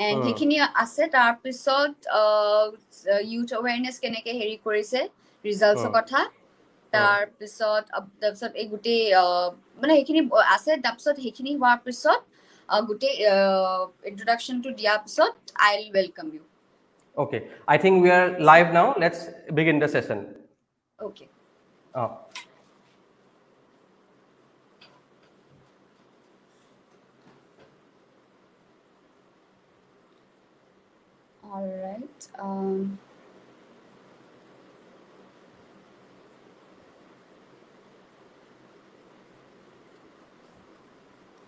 and সেইখিনি আছে তাৰ পিছত youth awareness কেনেকে হেৰি কৰিছে results কথা তাৰ পিছত এই গুটে মানে সেইখিনি আছে তাৰ পিছত সেইখিনি হোৱাৰ পিছত গুটে introduction to দিয়া পিছত I'll welcome you. Okay, I think we are live now. Let's begin the session. Okay. All right.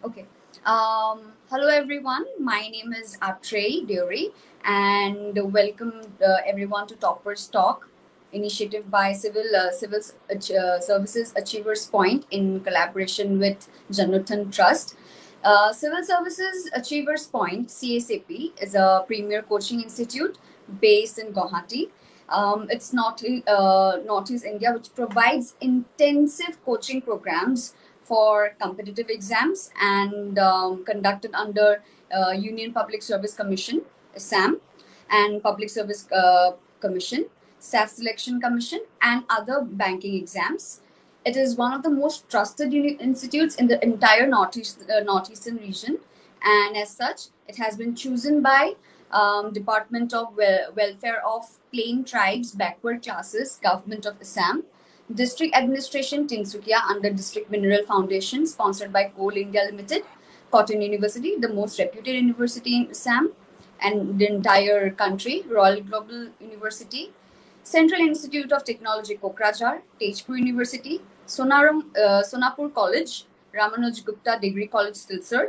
Okay. Hello everyone. My name is Atrey Deori, and welcome everyone to Toppers Talk, initiative by Civil Services Achievers Point in collaboration with Januthan Trust. Civil Services Achievers Point (CSAP) is a premier coaching institute based in Guwahati. It's Northeast India, which provides intensive coaching programs for competitive exams and conducted under Union Public Service Commission (SAM) and Public Service Commission, Staff Selection Commission, and other banking exams. It is one of the most trusted institutes in the entire northeastern region, and as such, it has been chosen by Department of Welfare of Plain Tribes Backward Classes, Government of Assam, District Administration Tinsukia under District Mineral Foundation, sponsored by Coal India Limited, Cotton University, the most reputed university in Assam and the entire country, Royal Global University, Central Institute of Technology Kokrajhar, Tejpur University, Sonapur College, Ramanuj Gupta Degree College Silchar,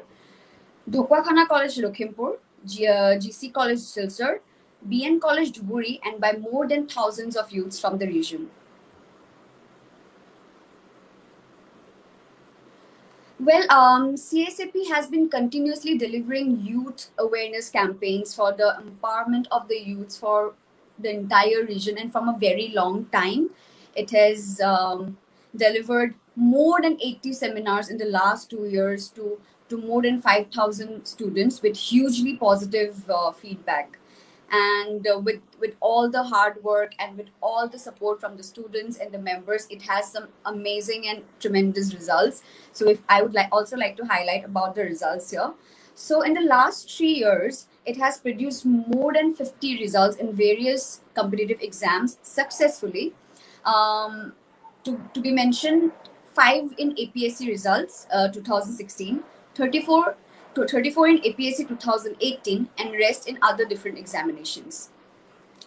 Dhokwakhana College Lakhimpur, GC College Silchar, BN College Dhuburi, and by more than thousands of youths from the region. Well, CSAP has been continuously delivering youth awareness campaigns for the empowerment of the youths for the entire region, and from a very long time. It has delivered more than 80 seminars in the last 2 years to more than 5,000 students with hugely positive feedback. And with all the hard work and with all the support from the students and the members, it has some amazing and tremendous results. So if I would also like to highlight about the results here. So in the last 3 years, it has produced more than 50 results in various competitive exams successfully. To be mentioned, 5 in APSC results 2016, 34 in APSC 2018, and rest in other different examinations.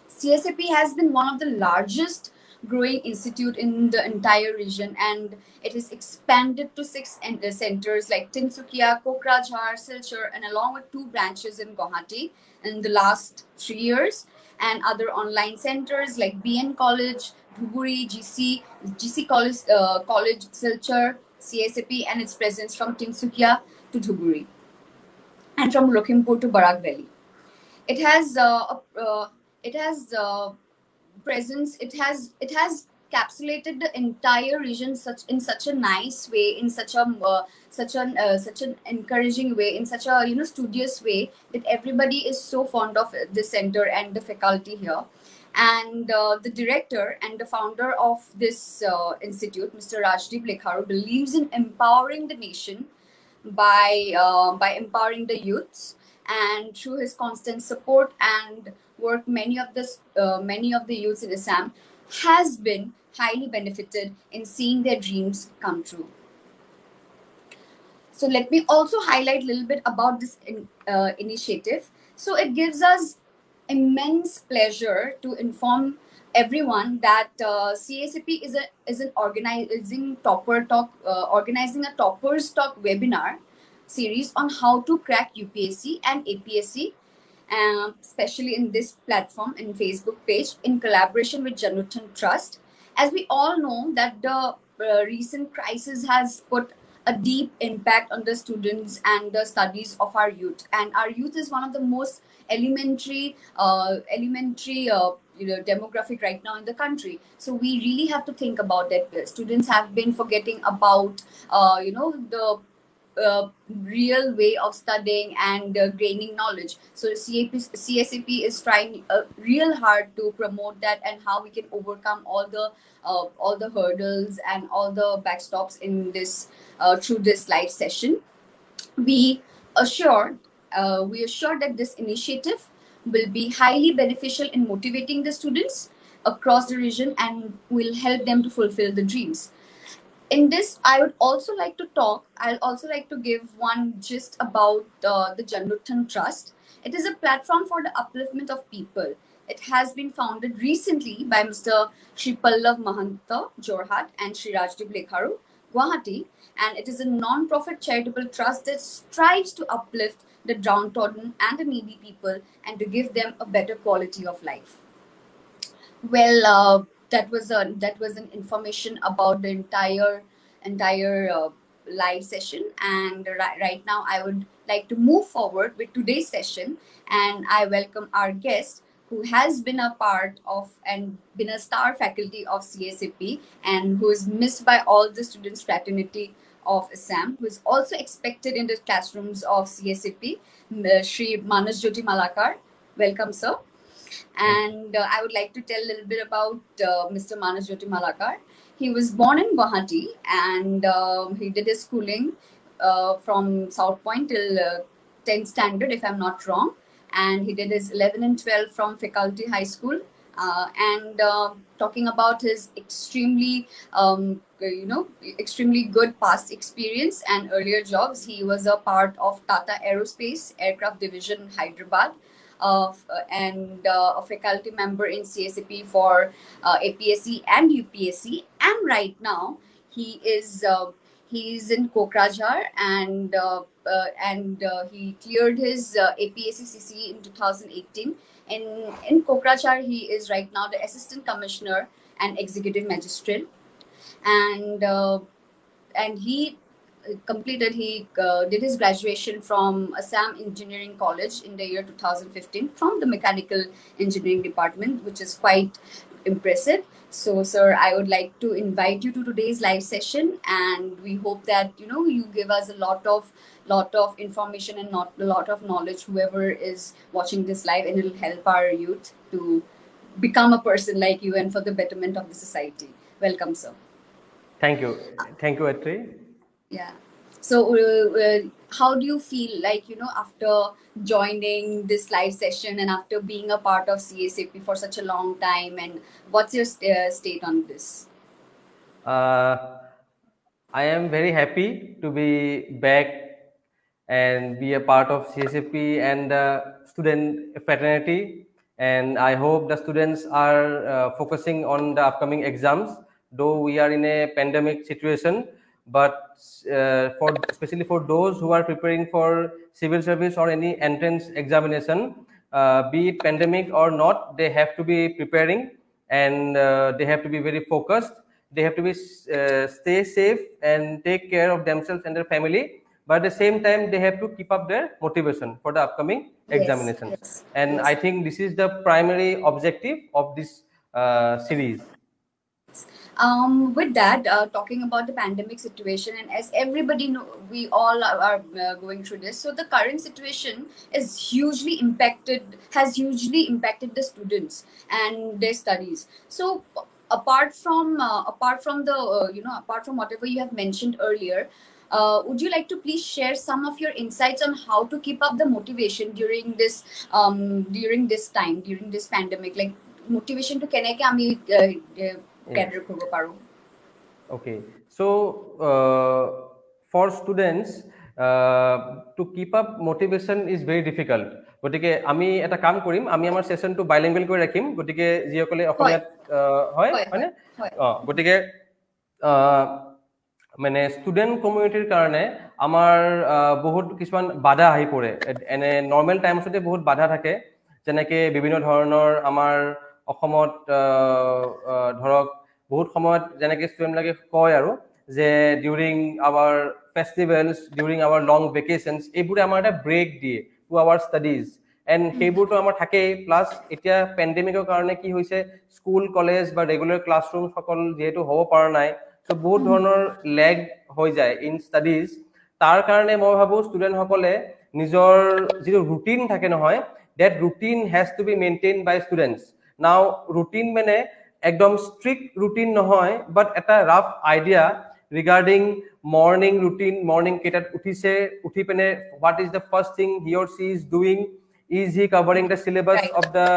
CSAP has been one of the largest growing institute in the entire region, and it is expanded to 6 centers like Tinsukia, Kokrajhar, Silchar, and along with 2 branches in Guwahati in the last 3 years, and other online centers like BN College, Dhuburi, GC College Silchar, CSAP, and its presence from Tinsukia to Dhuburi, and from Lakhimpur to Barak Valley. It has presence. It has capsulated the entire region in such a nice way, in such an encouraging way, in such a studious way, that everybody is so fond of this center and the faculty here. And the director and the founder of this institute, Mr. Rajdeep Lekharu, believes in empowering the nation by empowering the youths, and through his constant support and work, many of the youths in Assam has been highly benefited in seeing their dreams come true. So let me also highlight a little bit about this initiative. So it gives us immense pleasure to inform everyone that CSAP is organizing a Toppers Talk webinar series on how to crack UPSC and APSC, especially in this platform and Facebook page, in collaboration with Januthan Trust. As we all know that the recent crisis has put a deep impact on the students and the studies of our youth, and our youth is one of the most elementary demographic right now in the country. So we really have to think about that. Students have been forgetting about real way of studying and gaining knowledge. So CSAP is trying real hard to promote that and how we can overcome all the hurdles and all the backstops in this through this live session. We assured we assured that this initiative will be highly beneficial in motivating the students across the region and will help them to fulfill the dreams. In this, I would also like to talk. I'll also like to give one gist about the Janruthan Trust. It is a platform for the upliftment of people. It has been founded recently by Mr. Shri Pallav Mahanta, Jorhat, and Shri Rajdeep Lekharu, Guwahati, and it is a non-profit charitable trust that strives to uplift the downtrodden and the needy people and to give them a better quality of life. Well, that was an information about the entire live session, and right now I would like to move forward with today's session, and I welcome our guest who has been a part of and been a star faculty of CSAP and who is missed by all the students fraternity of Assam, who is also expected in the classrooms of CSAP, Shri Manas Jyoti Malakar. Welcome, sir. And I would like to tell a little bit about Mr. Manas Jyoti Malakar. He was born in Guwahati and he did his schooling from South Point till 10th standard, if I'm not wrong. And he did his 11 and 12 from Faculty High School. And talking about his extremely good past experience and earlier jobs, he was a part of Tata Aerospace Aircraft Division, Hyderabad, and a faculty member in CSAP for APSC and UPSC. And right now he is in Kokrajhar, and he cleared his APSC CCE in 2018. In Kokrajhar, he is right now the Assistant Commissioner and Executive Magistrate, and he did his graduation from Assam Engineering College in the year 2015 from the Mechanical Engineering Department, which is quite impressive. So, sir, I would like to invite you to today's live session, and we hope that you give us a lot of information and a lot of knowledge, whoever is watching this live, and it'll help our youth to become a person like you and for the betterment of the society. Welcome, sir. Thank you, Atri. Yeah. So, how do you feel like, after joining this live session and after being a part of CSAP for such a long time, and what's your state on this? I am very happy to be back and be a part of CSAP and the student fraternity. And I hope the students are focusing on the upcoming exams, though we are in a pandemic situation. But especially for those who are preparing for civil service or any entrance examination, be it pandemic or not, they have to be preparing, and they have to be very focused. They have to be stay safe and take care of themselves and their family. But at the same time, they have to keep up their motivation for the upcoming examinations. Yes. And I think this is the primary objective of this series. With that, talking about the pandemic situation, and as everybody know, we all are going through this. So the current situation has hugely impacted the students and their studies. So apart from whatever you have mentioned earlier, would you like to please share some of your insights on how to keep up the motivation during this time, during this pandemic, like motivation to keneke ami Okay, so for students to keep up motivation is very difficult. গতিকে আমি এটা কাম কৰিম, আমি আমাৰ সেশনটো বাইলিঙ্গুৱেল কৰি ৰাখিম, গতিকে যিসকলে অসমীয়াত হয় হয়নে গতিকে মানে ষ্টুডেণ্ট কমিউনিটিৰ কাৰণে আমাৰ বহুত কিছুমান বাধা আহি পৰে। এনে নৰ্মেল টাইমছতে বহুত বাধা থাকে, যেনেকৈ বিভিন্ন ধৰণৰ আমাৰ অসমত ধৰক বহুত সময়ত যেনেকৈ ষ্টুডেণ্টবিলাকে কয় আৰু যে during our festivals, during our long vacations, এইবোৰে আমাৰ এটা ব্ৰেক দিয়ে টু আৱাৰ ষ্টাডিজ, এণ্ড সেইবোৰতো আমাৰ থাকেই। প্লাছ এতিয়া পেণ্ডেমিকৰ কাৰণে কি হৈছে, স্কুল কলেজ বা ৰেগুলাৰ ক্লাছৰুম সকল যিহেতু হ'ব পৰা নাই, চ' বহুত ধৰণৰ লেগ হৈ যায় ইন ষ্টাডিজ। তাৰ কাৰণে মই ভাবো ষ্টুডেন্ট সকলে নিজৰ যিটো ৰুটিন থাকে নহয় that routine has to be maintained by students. Now routine মানে একদম strict routine নহয় but এটা rough idea regarding morning routine, morning কেইটাত উঠিছে উঠি পেনে what is the first thing he or she is doing, is he covering the syllabus Right. of the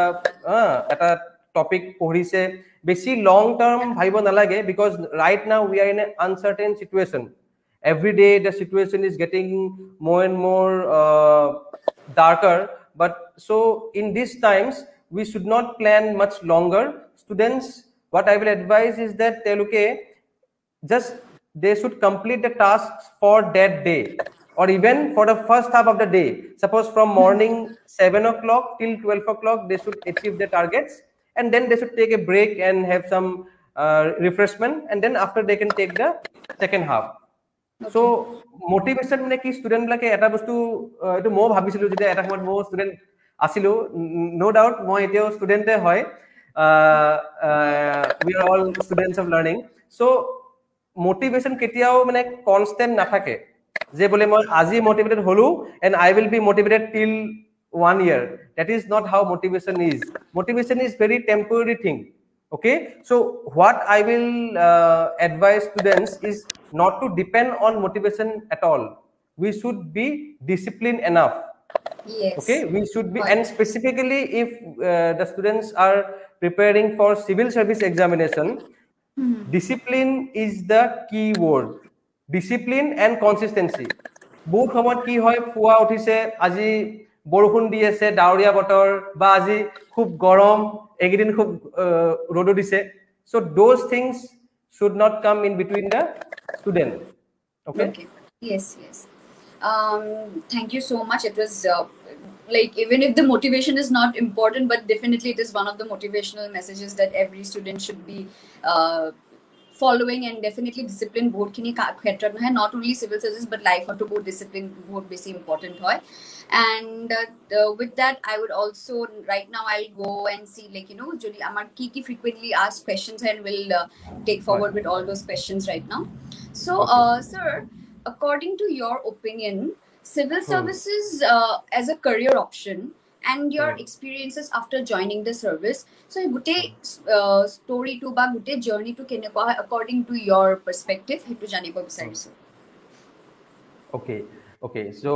এটা topic পঢ়িছে বেছি long term ভাবিব নালাগে because right now we are in an uncertain situation. Every day the situation is getting more and more darker, but so in these times we should not plan much longer. Students, what I will advise is that teluke just they should complete the tasks for that day or even for the first half of the day. Suppose from morning 7 o'clock till 12 o'clock they should achieve the targets, and then they should take a break and have some refreshment, and then after they can take the second half. So motivation মানে কি student বিলাকে এটা বস্তু এটো মই ভাবিছিলো যেতিয়া এটা সময়ত মই ষ্টুডেন্ট আছিলো নো ডাউট মই এতিয়াও ষ্টুডেন্টে হয় we are all students of learning. So motivation কেতিয়াও মানে কনস্ট্যান্ট নাথাকে যে বলে মই আজি মোটিভেটেড হলো and I will be motivated till 1 year. That is not how motivation is. Motivation is very temporary thing. Okay, so what I will advise students is not to depend on motivation at all. We should be disciplined enough. Yes. Okay, we should be, and specifically if the students are preparing for civil service examination, discipline is the key word. Discipline and consistency. বহুত সময়ত কি হয় পুৱা উঠিছে আজি বৰষুণ দি আছে ডাৱৰীয়া বতৰ বা আজি খুব গৰম একেদিন খুব ৰ'দ দিছে, so those things should not come in between the student. Okay. Yes. Thank you so much. It was like even if the motivation is not important, but definitely it is one of the motivational messages that every student should be following, and definitely discipline board kini khetra nahi, not only civil services but life or to board discipline board basi important hoy. And with that I would also right now I'll go and see like jodi amar ki frequently asked questions, and we'll take forward with all those questions right now. So sir, according to your opinion, civil services as a career option and your experiences after joining the service, so gute story to ba gute journey to kene ko according to your perspective hetu janibo bisarisu. Okay, so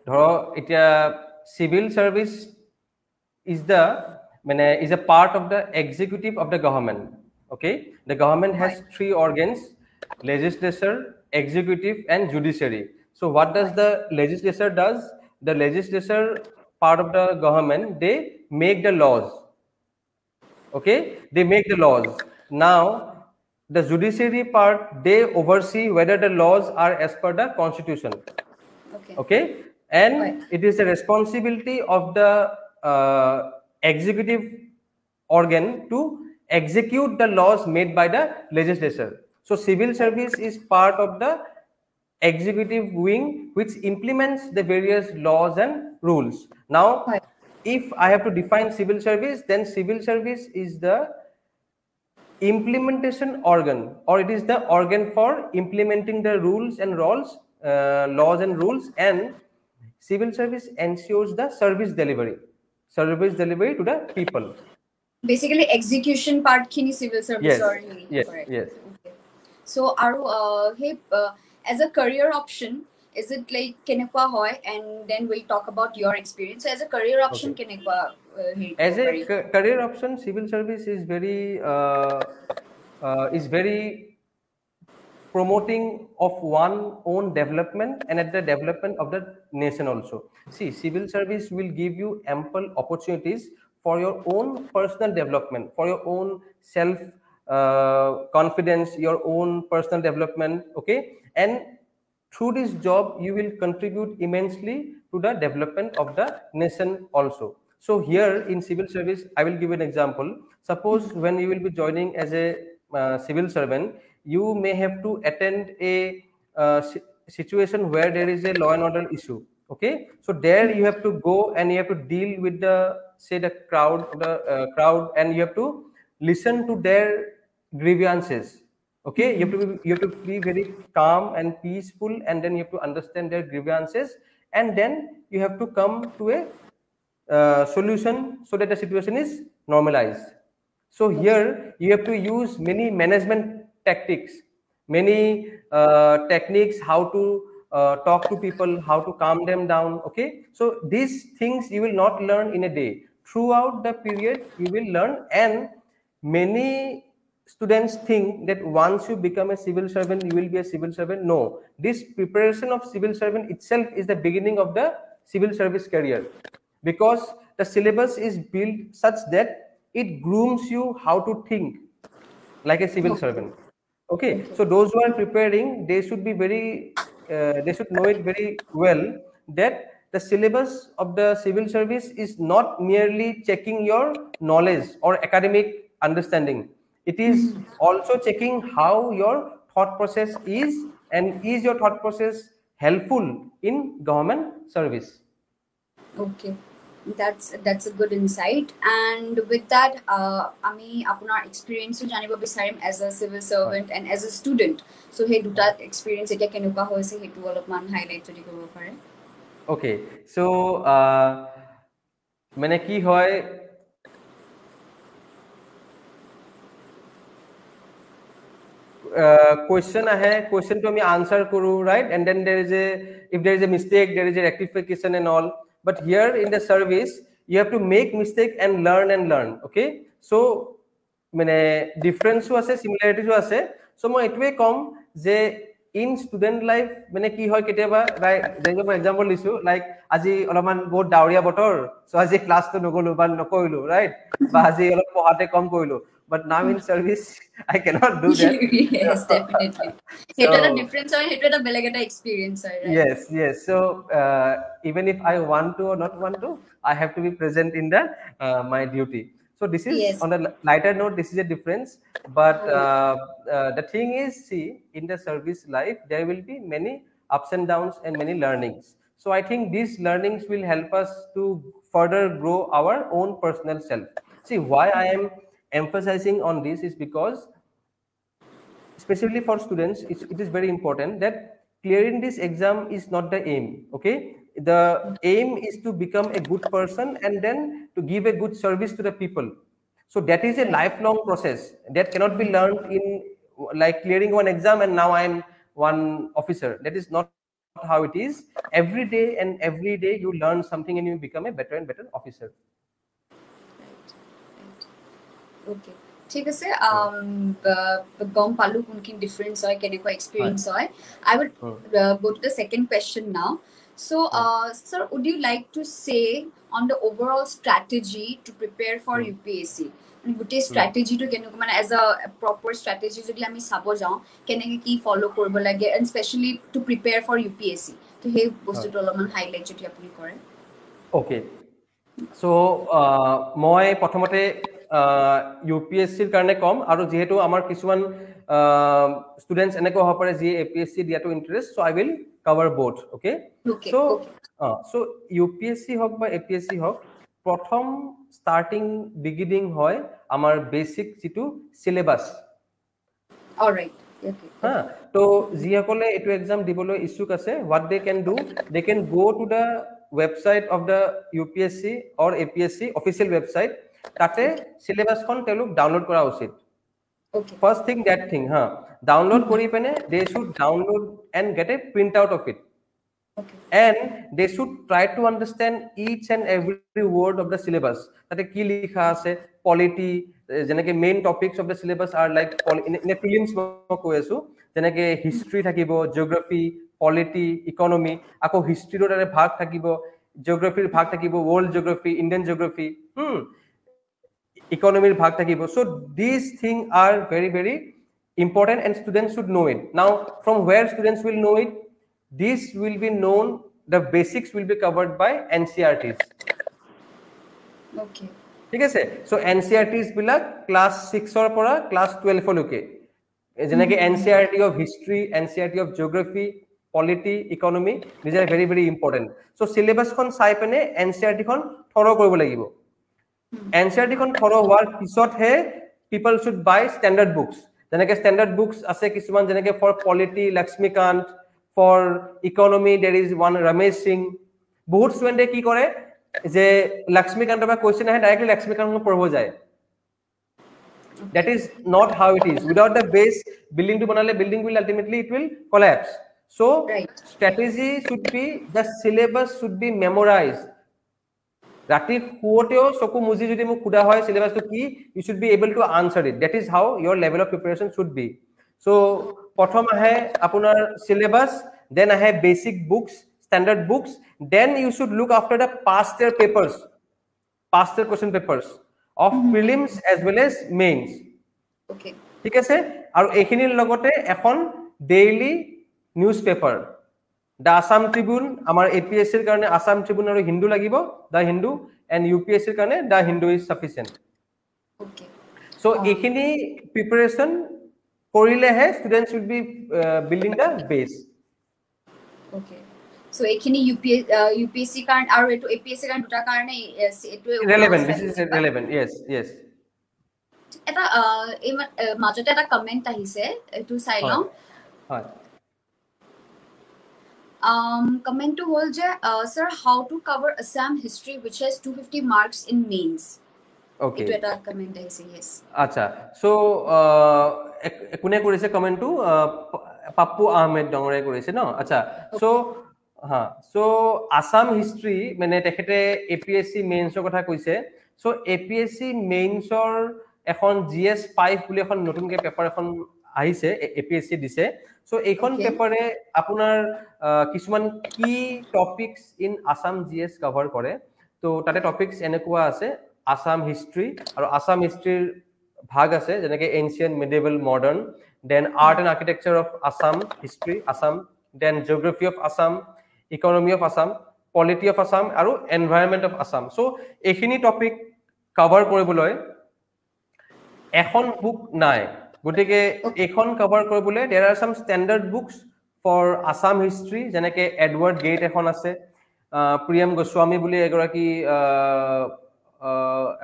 dhoro eta civil service is a part of the executive of the government. Okay, the government has three organs: legislature, executive and judiciary. So what does the legislature does? The legislature part of the government, they make the laws. Okay, they make the laws. Now the judiciary part, they oversee whether the laws are as per the constitution. Okay, and it is the responsibility of the executive organ to execute the laws made by the legislature. So civil service is part of the executive wing which implements the various laws and rules. Now if I have to define civil service, then civil service is the implementation organ, or it is the organ for implementing the rules and laws and rules, and civil service ensures the service delivery to the people. Basically execution part kini civil service. Yes. Okay. So as a career option, is it like kenekwa hoy, and then we'll talk about your experience. So as a career option, kenekwa as a career option, civil service is very promoting of one own development and at the development of the nation also. See, civil service will give you ample opportunities for your own personal development, for your own self confidence, your own personal development. Okay, and through this job you will contribute immensely to the development of the nation also. So here in civil service, I will give an example. Suppose when you will be joining as a civil servant, you may have to attend a situation where there is a law and order issue. Okay, so there you have to go and you have to deal with the crowd, and you have to listen to their grievances. Okay, you have to be very calm and peaceful, and then you have to understand their grievances, and then you have to come to a solution so that the situation is normalized. So here you have to use many management tactics, many techniques, how to talk to people, how to calm them down. Okay, so these things you will not learn in a day. Throughout the period you will learn, and many students think that once you become a civil servant you will be a civil servant. No, this preparation of civil servant itself is the beginning of the civil service career, because the syllabus is built such that it grooms you how to think like a civil Okay. servant. Okay, Okay. so those who are preparing, they should be very they should know it very well, that the syllabus of the civil service is not merely checking your knowledge or academic understanding. It is also checking how your thought process is, and is your thought process helpful in government service. Okay, that's a good insight. And with that, আমি আপোনাৰ experience জানিব বিচাৰিম as a civil servant and as a student. So সেই দুটা experience এতিয়া কেনেকুৱা হৈছে সেইটো অলপমান highlight যদি কৰিব পাৰে। Okay, so মানে কি হয়, question ahe, question to ami answer kuru, right? And then there is a, if there is a mistake, there is a rectification and all. But here in the service you have to make mistake and learn. Okay, so মানে difference ও আছে, similarities ও আছে. So মই এটুৱে কম যে in student life মানে কি হয়, কেতিয়াবা যেনেকৈ মই এক্সাম্পল দিছো, লাইক আজি অলপমান বহুত ডাৱৰীয়া বতৰ, so আজি ক্লাছটো নগলো বা নকৰিলো, right? বা আজি অলপ পঢ়াতে কম কৰিলো. But now in service I cannot do that. Yes, definitely. So সেইটো এটা difference হয়, সেইটো এটা বেলেগ এটা experience হয়, right? yes, so even if I want to or not want to, I have to be present in the my duty. So this is Yes. on a lighter note, this is a difference. But the thing is, see, in the service life there will be many ups and downs and many learnings. So I think these learnings will help us to further grow our own personal self. See, why I am emphasizing on this is because, especially for students, it is very important that clearing this exam is not the aim. Okay, the aim is to become a good person and then to give a good service to the people. So that is a lifelong process that cannot be learned in like clearing one exam and now I am one officer. That is not how it is. Every day and every day you learn something and you become a better and better officer. Okay, ঠিক আছে, গম পালো কোনখিনি difference হয়, কেনেকুৱা experience হয়। I would go to the second question now. So sir, would you like to say on the overall strategy to prepare for UPSC? গোটেই ষ্ট্ৰেটেজিটো কেনেকুৱা, মানে এজ আ প্ৰপাৰ ষ্ট্ৰেটেজি যদি আমি চাব যাওঁ কেনেকৈ কি ফ'ল' কৰিব লাগে, and specially to prepare for UPSC, তো সেই বস্তুটো অলপমান হাইলাইট যদি আপুনি কৰে। Okay, so মই প্ৰথমতে UPSCৰ কাৰণে কম, আৰু যেহেতু আমাৰ কিছুমান ষ্টুডেণ্টছ এনেকুৱা হ'ব পাৰে যি APSC দিয়াটো interest, so I will cover both. Okay, so UPSC হওক বা APSC হওক, প্ৰথম starting beginning হয় আমাৰ বেসিক যিটো সিলেবাস। অলৰাইট, হা, তো যিসকলে এইটো এক্সাম দিবলৈ ইচ্ছুক আছে, what they can do, they can go to the website of the UPSC or APSC official website. তাতে সিলেবাসখন তেওঁলোক ডাউনলোড কৰা উচিত। First thing, that thing, download কৰি পেনে they should download and get a printout of it. And they should try to understand each and every word of the syllabus. তাতে কি লিখা আছে, polity, যেনেকে main topics of the syllabus are like in a prelims মই কৈ আছো, যেনেকে history থাকিব, geography, polity, economy, আকৌ history ৰ তাতে ভাগ থাকিব, geography ৰ ভাগ থাকিব, world geography, Indian geography, economy ৰ ভাগ থাকিব. So these things are very very important and students should know it. Now from where students will know it? This will be known, the basics will be covered by NCERTs. Okay. ঠিক আছে, so NCERTs বিলাক class 6 ৰ পৰা class 12 লৈকে, যেনেকে NCERT of history, NCERT of geography, polity, economy, these are very very important. So syllabus খন চাই পেনে NCERT খন thorough কৰিব লাগিব। NCERT খন thorough হোৱাৰ পিছতহে people should buy standard books, যেনেকৈ standard books আছে কিছুমান যেনেকৈ for polity Lakshmikant, for economy there is one Ramesh Singh. বহুত ষ্টুডেণ্টে কি কৰে যে লক্ষ্মীকান্তৰ পৰা কোৱেশ্চন আহে ডাইৰেক্টলি লক্ষ্মীকান্তক পঢ়িব যায় that is not how it is without the base building to banale building will ultimately it will collapse so strategy should be the syllabus should be memorized rati huoteo soku muji jodi mu khuda hoy syllabus to ki you should be able to answer it that is how your level of preparation should be so prothom ahe apunar syllabus then ahe basic books standard books then you should look after the past year papers past year question papers of prelims as well as mains okay ঠিক আছে আৰু এখিনিৰ লগতে এখন daily news paper দা Assam Tribune আমাৰ এপিএসসিৰ কাৰণে Assam Tribune আৰু হিন্দু লাগিব দা Hindu and ইউপিএসসিৰ কাৰণে the Hindu is sufficient okay so এখিনি প্ৰিপাৰেচন কৰিলেহে students will be building the base okay so ekhini UPSC কাৰণ আৰু এটো APSC কাৰণ দুটা কাৰণে এটো relevant this is relevant yes এটা মাজতে এটা কমেন্ট আহিছে এটো চাই লও হয় comment to hold je sir how to cover Assam history which has 250 marks in mains okay eto eta comment aise yes acha so kune korise comment to Pappu Ahmed dongore korise no acha so ha so Assam history mane tekhete APSC mains or kotha koise so APSC mains or এখন GS5 বুলি এখন নতুনকে paper এখন আহিছে APSC দিছে so এইখন পেপাৰে আপোনাৰ কিছুমান কি topics in Assam GS cover কৰে তো তাতে টপিকস এনেকুৱা আছে আসাম হিষ্ট্ৰী আৰু আসাম হিষ্ট্ৰীৰ ভাগ আছে যেনেকৈ ancient medieval modern then art and architecture of Assam history Assam then geography of Assam economy of Assam polity of Assam আৰু এনভাইৰনমেন্ট অফ আসাম সো এইখিনি টপিক কভাৰ কৰিবলৈ এখন বুক নাই গটিকে এখন কভাৰ কৰিবলৈ there are some standard books for Assam history যেনেকৈ এডওয়ার্ড গেট এখন আছে প্ৰিয়ম গোস্বামী বুলি এগৰাকী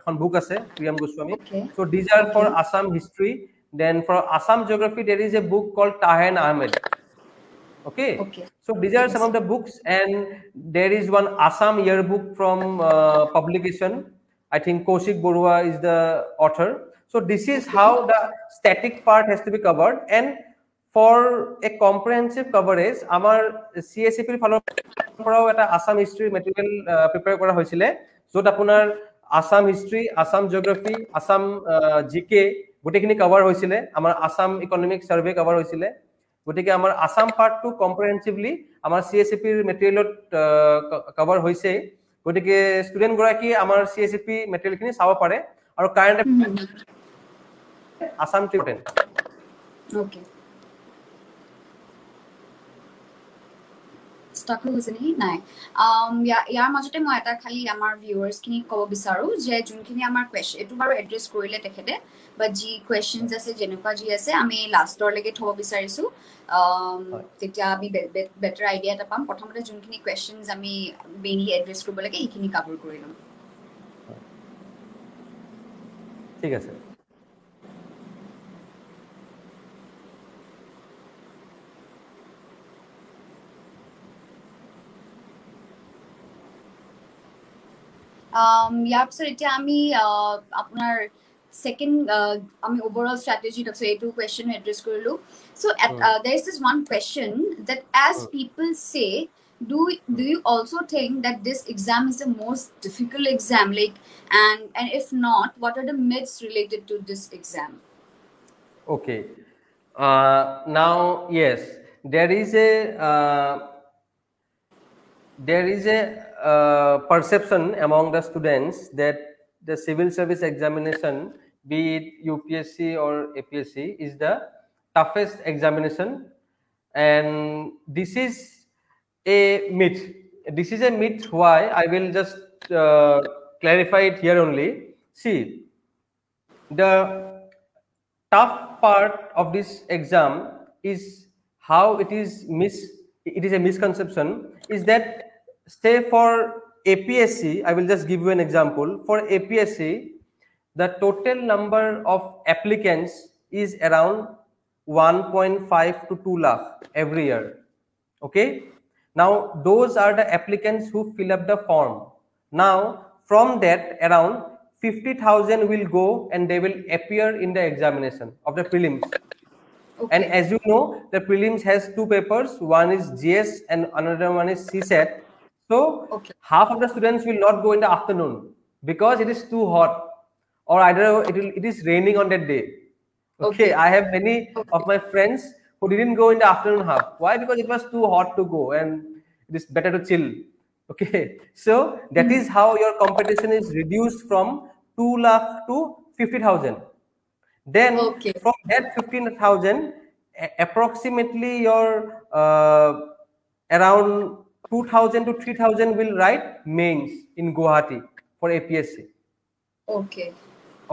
এখন বুক আছে Priyam Goswami so these are for Assam history then for Assam geography there is a book called Tahen Ahmed okay so these are some of the books and there is one Assam yearbook from publication I think Kaushik Borua is the author so this is how the static part has to be covered and for a comprehensive coverage amar CSEP follow পৰাও এটা Assam history material prepare কৰা হৈছিলে যত আপোনাৰ Assam history Assam geography Assam GK গোটেইখিনি cover হৈছিলে আমাৰ Assam economic survey cover হৈছিলে গতিকে আমাৰ আসাম পাৰ্টটো কম্প্ৰিহেনসিভলি আমাৰ CSEP মেটেৰিয়েলত কভাৰ হৈছে গতিকে ষ্টুডেন্ট গৰাকী আমাৰ CSEP মেটেৰিয়েলখিনি চাব পাৰে আৰু current Assam Tribune okay stuck হৈছে নি নাই ইয়াৰ মাজতে মই এটা খালি আমাৰ ভিউয়াৰ্স খিনি কব বিচাৰো যে যোনখিনি আমাৰ কোৱেশ্চন এটো বাৰু এড্ৰেছ কৰিলে তেখেতে বাট জি কোৱেশ্চনস আছে যেনেকুৱা জি আছে আমি লাষ্টৰ লৈকে থব বিচাৰিছো তেতিয়া আমি বেটাৰ আইডিয়া এটা পাম প্ৰথমতে যোনখিনি কোৱেশ্চনস আমি মেইনলি এড্ৰেছ কৰিব লাগে এইখিনি কভাৰ কৰি লম ঠিক আছে ইয়াৰ পিছত এতিয়া আমি আপোনাৰ second আমি overall strategy of say two question address কৰিলো so there is this one question that as people say do you also think that this exam is the most difficult exam like and if not what are the myths related to this exam okay now yes there is a perception among the students that the civil service examination be it UPSC or APSC is the toughest examination and this is a myth why I will just clarify it here only see the tough part of this exam is how it is a misconception is that say for APSC I will just give you an example for APSC the total number of applicants is around 1.5 to 2 lakh every year. Okay, now those are the applicants who fill up the form. Now from that around 50,000 will go and they will appear in the examination of the prelims. And Okay. as you know, the prelims has two papers, one is GS and another one is CSAT. So Okay. half of the students will not go in the afternoon because it is too hot, or either it is raining on that day. Okay, Okay. I have many of Okay. my friends who didn't go in the afternoon half. Why? Because it was too hot to go and it is better to chill. Okay, so that is how your competition is reduced from 2 lakh to 50,000. Then Okay. from that 15,000, approximately your around 2,000 to 3,000 will write mains in Guwahati for APSC. Okay.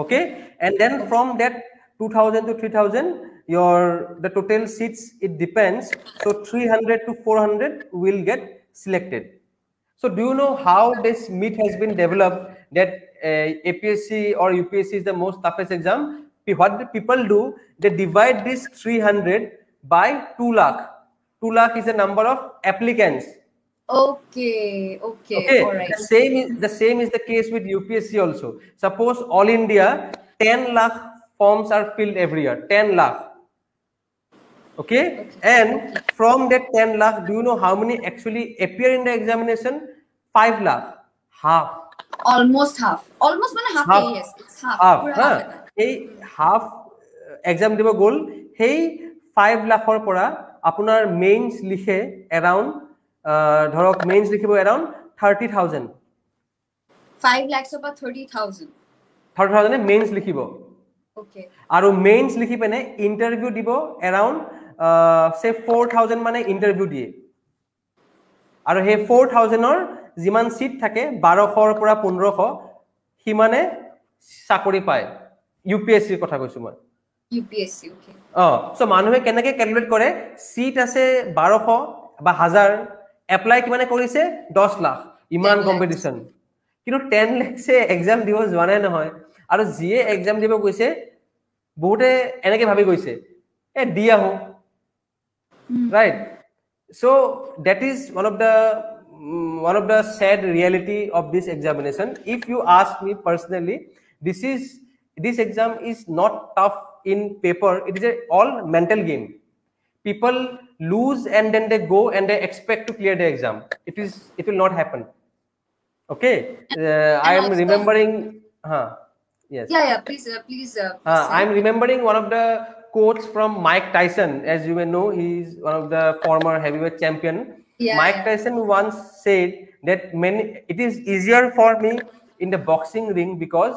Okay, and then Okay. from that 2,000 to 3,000, your the total seats, it depends. So 300 to 400 will get selected. So do you know how this myth has been developed that APSC or UPSC is the most toughest exam? What the people do, they divide this 300 by 2 lakh. 2 lakh is the number of applicants. Okay. Okay. All Okay, right. the same is the case with UPSC also. Suppose all India 10 lakh forms are filled every year. 10 lakh. Okay, Okay. and from that 10 lakh, do you know how many actually appear in the examination? 5 lakh, half. Almost half. Almost one half. Half, Yes, it's half. half, Pura Ha half এটা. এই half exam দিব গ'ল, সেই 5 লাখৰ পৰা আপোনাৰ mains লিখে around ধৰক mains লিখিব এৰাউণ্ড 30,000 5 lakhs about 30,000. 30,000 মেইনছ লিখিব Okay. আৰু মেইনছ লিখি পিনে ইণ্টাৰভিউ দিব এৰাউণ্ড সে 4,000 মানে ইণ্টাৰভিউ দিয়ে আৰু সেই 4,000ৰ যিমান সিট থাকে 1200ৰ পৰা 1500 সিমানে চাকৰি পায় ইউপিএসসিৰ কথা কৈছো মই UPSC. Okay. সো মানুহে কেনেকৈ ক্যালকুলেট কৰে সিট আছে 1200 বা 1000 এপ্লাই কিমানে কৰিছে 10 লাখ ইমান 10 lakhs. কম্পিটিশন কিন্তু 10 লাখছে এক্সাম দিব যোৱা নাই নহয় আৰু যিয়ে এক্সাম দিব গৈছে বহুতে এনেকৈ ভাবি গৈছে এ দি আহো right. So that is one of the sad reality of this examination. If you ask me personally, this exam is not tough in paper. It is all mental game. People lose and then they go and they expect to clear the exam. It will not happen. Okay, I am also- remembering. Yes. Yeah. Please. Please. I'm remembering one of the quotes from Mike Tyson. As you may know, he's one of the former heavyweight champion. Yeah, Mike yeah. Tyson once said that it is easier for me in the boxing ring because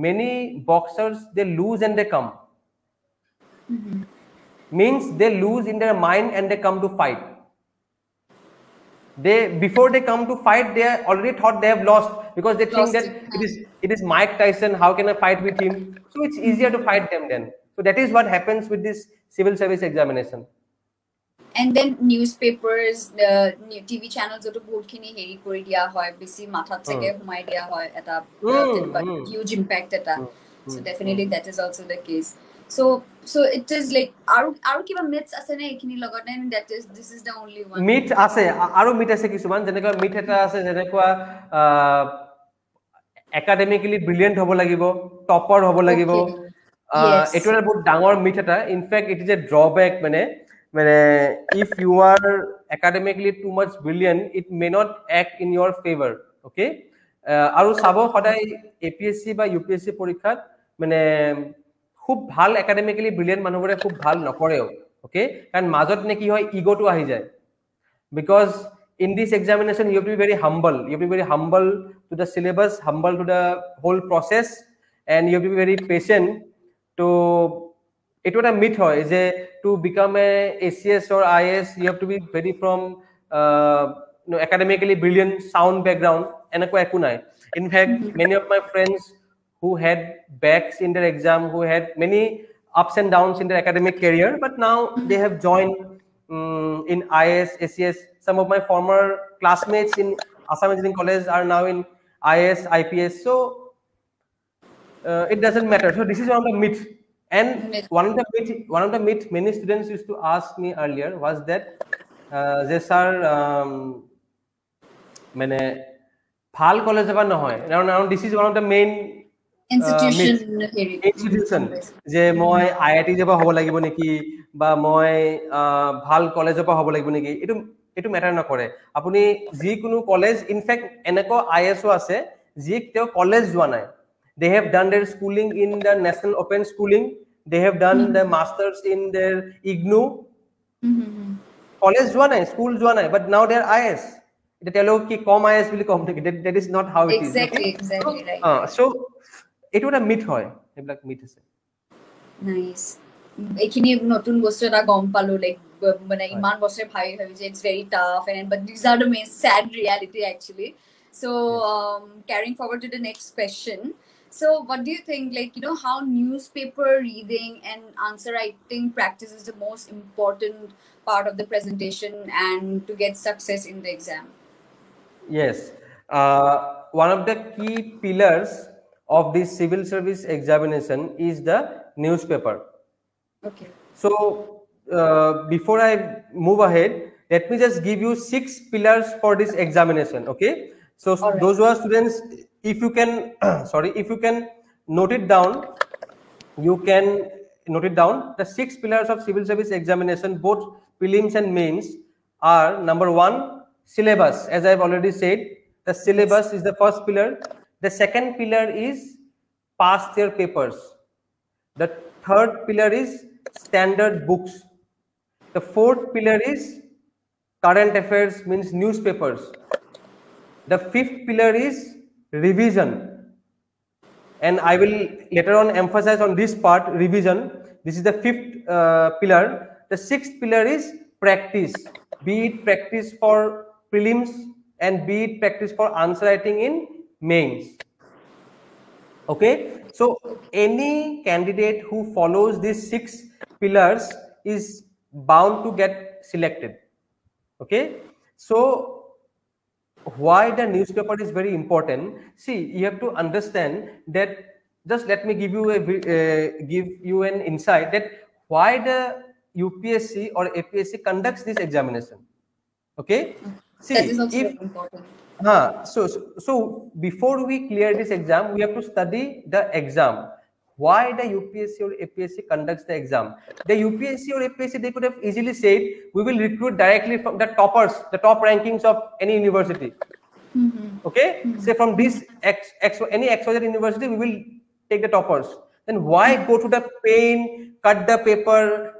many boxers they lose and they come. Means they lose in their mind and they come to fight. Before they come to fight, they already thought they have lost because they think that it is Mike Tyson. How can I fight with him? So it's easier to fight them then. So that is what happens with this civil service examination. And then newspapers, TV channels ওটো বহুতখিনি হেৰি কৰি দিয়া হয় বেছি মাথাত চাগে সোমাই দিয়া হয় এটা huge impact এটা. So definitely that is also the case. So it is like আৰু কিবা myths আছে নে এইখিনি লগত and this is the only one. Myth আছে আৰু myth আছে কিছুমান যেনেকুৱা myth এটা আছে যেনেকুৱা একাডেমিক্যালি ব্ৰিলিয়েন্ট হ'ব লাগিব টপাৰ হ'ব লাগিব এটো এটা বহুত ডাঙৰ myth এটা in fact it is a drawback মানে if you are academically too much brilliant it may not act in your favor. Okay, আৰু চাব সদায় এপিএসসি বা ইউপিএসসি পৰীক্ষাত মানে খুব ভাল একাডেমিক্যালি ব্ৰিলিয়েন্ট মানুহবোৰে খুব ভাল নকৰেও ওকে কাৰণ মাজত নে কি হয় ইগোটো আহি যায় because in this examination you have to be very humble, to the syllabus, humble to the whole process, and you have to be very patient to it what a myth hoy is to become a ACS or IAS you have to be very from academically brilliant sound background enako eku nai. In fact many of my friends who had backs in their exam, who had many ups and downs in their academic career, but now they have joined in IAS, ACS. Some of my former classmates in Assam Engineering College are now in IAS, IPS. So it doesn't matter. So this is one of the myth. And one of the myth many students used to ask me earlier was that they sir মানে ভাল college এবাৰ নহয় now this is one of the main myths institution যে মই IIT যাবা হ'ব লাগিব নেকি বা মই ভাল কলেজৰ পৰা হ'ব লাগিব নেকি এটো ম্যাটাৰ নকৰে আপুনি যি কোনো কলেজ ইনফ্যাক্ট এনেকো ISO আছে যি তেও কলেজ যোৱা নাই they have done their schooling in the national open schooling they have done the masters in their IGNOU college joa nai school joa nai but now they are IS it tell ki kom IS will come that is not how it exactly, is exactly right so it would a myth hoy eblak myth ase nice ekhini notun bostu eta gom palu like mane iman bosre bhai bhabi je it's very tough and but these are the main sad reality actually so carrying forward to the next question. So what do you think, like, you know, how newspaper reading and answer writing practice is the most important part of the presentation and to get success in the exam? Yes. One of the key pillars of this civil service examination is the newspaper. Okay. So before I move ahead, let me just give you 6 pillars for this examination, okay? So right. Those who are students, if you can if you can note it down, you can note it down. The 6 pillars of civil service examination, both prelims and mains, are number 1, syllabus. As I've already said, the syllabus is the first pillar. The second pillar is past year papers. The third pillar is standard books. The fourth pillar is current affairs, means newspapers. The fifth pillar is revision, and I will later on emphasize on this part, revision. This is the fifth pillar. The sixth pillar is practice, be it practice for prelims and be it practice for answer writing in mains. Okay, so any candidate who follows these 6 pillars is bound to get selected. Okay, so why the newspaper is very important? See, you have to understand that, just let me give you an insight that why the UPSC or APSC conducts this examination. Okay, see, that is also very important. So before we clear this exam, we have to study the exam. Why the UPSC or APSC conducts the exam? The UPSC or APSC, they could have easily said, we will recruit directly from the toppers, the top rankings of any university. Okay, say from this any XYZ university, we will take the toppers. Then why go to the pain, cut the paper,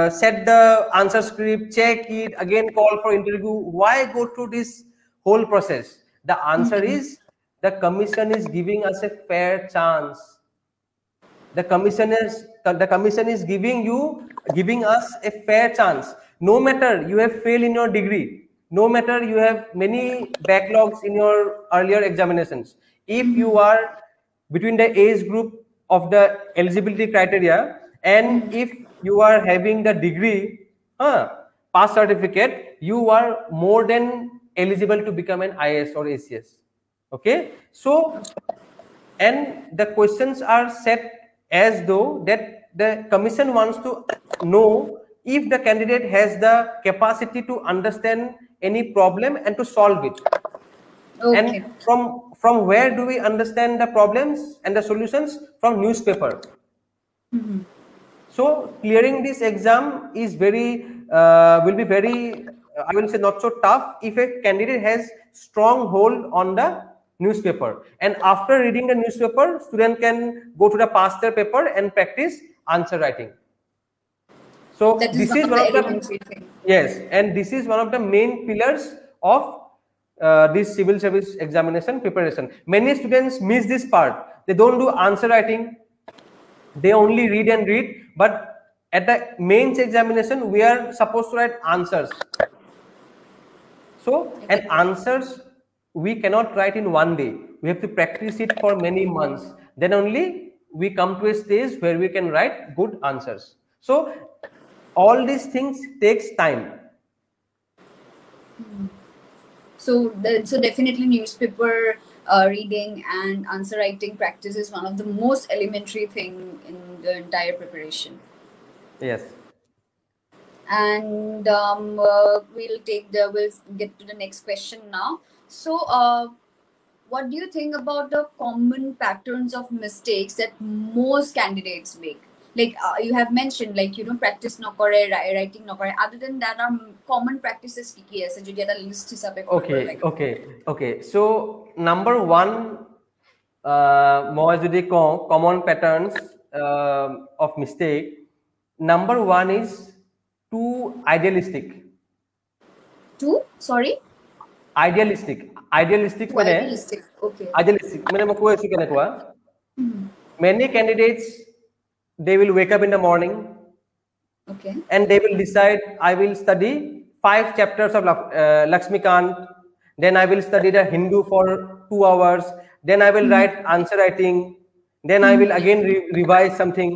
set the answer script, check it, again call for interview? Why go through this whole process? The answer is, the commission is giving us a fair chance. The commission is giving us a fair chance. No matter you have failed in your degree, no matter you have many backlogs in your earlier examinations, if you are between the age group of the eligibility criteria, and if you are having the degree, pass certificate, you are more than eligible to become an IAS or ACS. Okay, so, and the questions are set as though that the commission wants to know if the candidate has the capacity to understand any problem and to solve it. Okay. And from where do we understand the problems and the solutions? From newspaper. So clearing this exam is will be very, I will say, not so tough if a candidate has strong hold on the newspaper, and after reading the newspaper, student can go to the past year paper and practice answer writing. So this is one of the yes, and this is one of the main pillars of this civil service examination preparation. Many students miss this part. They don't do answer writing, they only read and read, but at the mains examination we are supposed to write answers. So, and answers we cannot write in one day. We have to practice it for many months. Then only we come to a stage where we can write good answers. So all these things takes time. So definitely newspaper reading and answer writing practice is one of the most elementary thing in the entire preparation. Yes. And we'll get to the next question now. So what do you think about the common patterns of mistakes that most candidates make? Like you have mentioned, like, practice no kore, writing no kore. Other than that, are common practices ki ase jodi eta list hisabe Okay. So number one, মই যদি কওঁ common patterns of mistake, number one is too idealistic. Idealistic মানে Okay. idealistic মানে মই কৈ আছো কেনেকুৱা, many candidates, they will wake up in the morning, Okay. and they will decide, I will study 5 chapters of Lakshmikant, then I will study the Hindu for 2 hours, then I will write answer writing, then I will again revise something.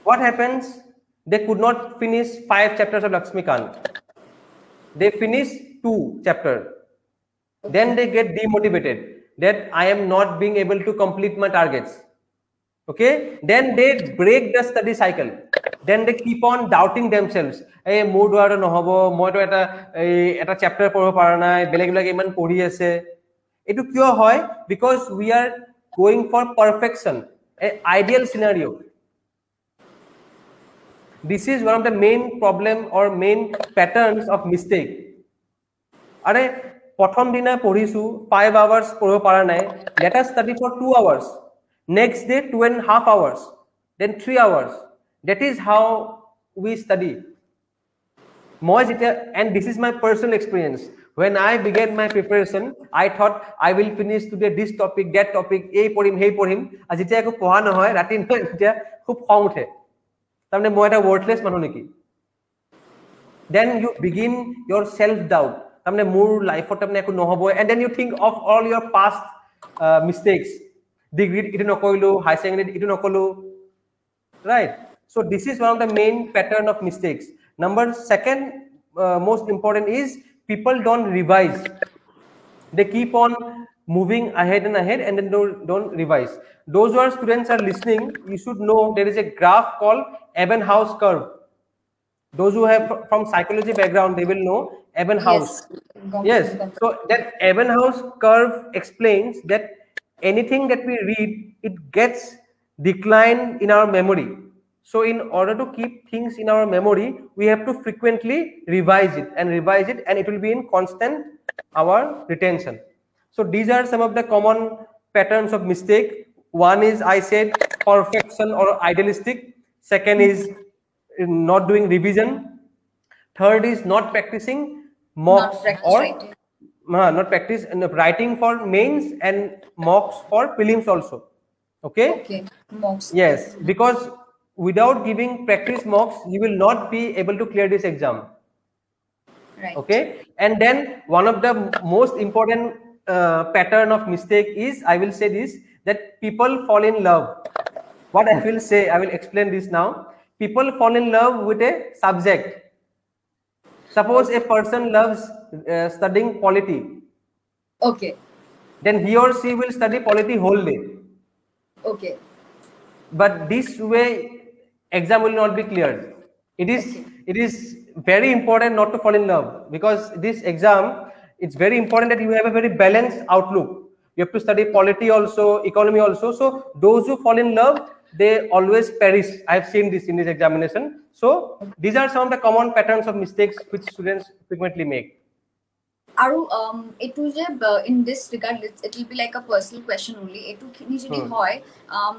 What happens? They could not finish 5 chapters of Lakshmikant. They finish 2 chapters. Then they get demotivated that I am not being able to complete my targets. Okay, then they break the study cycle. Then they keep on doubting themselves. Hey, মোৰ দ্বাৰা নহব, মইতো এটা chapter পঢ়িব পৰা নাই, বেলেগ বেলেগ ইমান পঢ়ি আছে। এটো কিয় হয়? Because we are going for perfection, an ideal scenario. This is one of the main problem or main patterns of mistake. Are প্ৰথম দিনা পঢ়িছো 5 hours পঢ়িব পৰা নাই, let us study for 2 hours. Next day 2.5 hours, then 3 hours. That is how we study. And this is my personal experience. When I began my preparation, I thought I will finish today this topic, that topic, ei porim, hei porim. As jeta ekো পঢ়া নহয়, ৰাতি নহয়, তেতিয়া খুব খং উঠে। তাৰমানে মই এটা worthless মানুহ নেকি? Then you begin your self doubt. তাৰমানে মোৰ লাইফত তাৰমানে একো নহব, and then you think of all your past mistakes. Degree itu nokolilu, high secondary itu nokolu, right? So this is one of the main pattern of mistakes. Second most important is people don't revise. They keep on moving ahead and ahead, and then don't revise. Those who are students are listening, you should know there is a graph called Ebbinghaus curve. Those who have from psychology background, they will know Ebbinghaus. Yes. So that Ebbinghaus curve explains that anything that we read, it gets declined in our memory. So in order to keep things in our memory, we have to frequently revise it, and it will be in constant our retention. So these are some of the common patterns of mistake. One is, I said, perfection or idealistic. Second is not doing revision. Third is not practicing mocks not practice writing for mains and mocks for prelims also. Okay, mocks. Yes, because without giving practice mocks, you will not be able to clear this exam. Right. Okay, and then one of the most important pattern of mistake is, I will say this, that people fall in love. What I will say, I will explain this now. People fall in love with a subject. Suppose a person loves studying polity. Okay. Then he or she will study polity whole day. Okay. But this way, exam will not be cleared. It is very important not to fall in love, because this exam, it's very important that you have a very balanced outlook. You have to study polity also, economy also. So those who fall in love, they always perish. I have seen this in this examination. So these are some of the common patterns of mistakes which students frequently make. Aru in this regard, it will be like a personal question only. Etu khini jodi hoy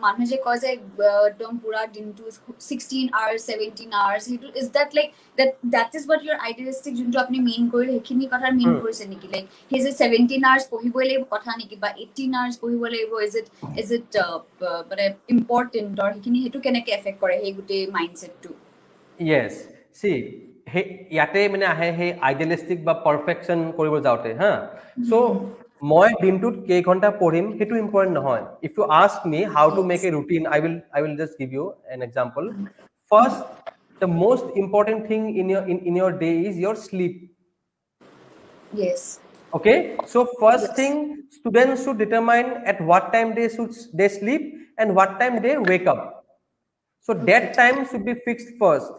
মানুহে যে কয় যে একদম পুরা দিনটো 16 hours 17 hours, is that like that is what your idealistic যোনটো আপনি main কৰিলে হেখিনি কথা মেইন কৰিছে নেকি? লাইক হে যে 17 hours পঢ়িবই লাগিব কথা নেকি, বা 18 hours পঢ়িবই লাগিব? is it মানে important, or হেখিনি হেতু কেনেকে এফেক্ট কৰে হে গুটে মাইন্ডসেটটো? Yes, see, ইয়াতে মানে আহে হে আইডিয়ালিস্টিক বা পারফেকশন কৰিব যাওতে, হা। সো মই দিনটোত কেই ঘন্টা পঢ়িম হেতু ইম্পর্টেন্ট নহয়. If you ask me how to make a routine, I will just give you an example. First, the most important thing in your day is your sleep. Yes. Okay, so first thing, students should determine at what time they sleep, and what time they wake up. So that time should be fixed first.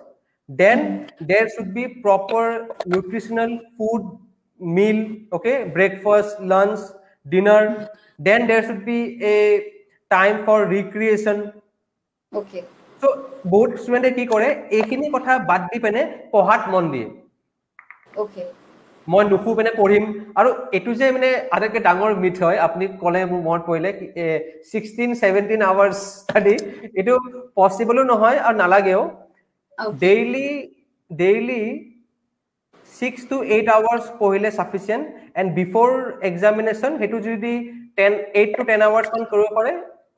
Then there should be proper nutritional food meal, okay, breakfast, lunch, dinner. Then there should be a time for recreation. Okay. So both student কি কৰে এইখিনি কথা বাদ দি পেনে পঢ়াত মন দিয়ে Okay. মই নুখু পেনে পঢ়িম আৰু এটু যে মানে আটাইতকৈ ডাঙৰ মিথ হয় আপুনি ক'লে মোৰ মনত পৰিলে 16-17 আৱাৰ্ছ ষ্টাডি এইটো পচিবলো নহয় আৰু নালাগেও ডেইলি 6 to 8 hours পঢ়িলে sufficient and before examination হেতু যদি 8 to 10 hours মান কৰিব পাৰে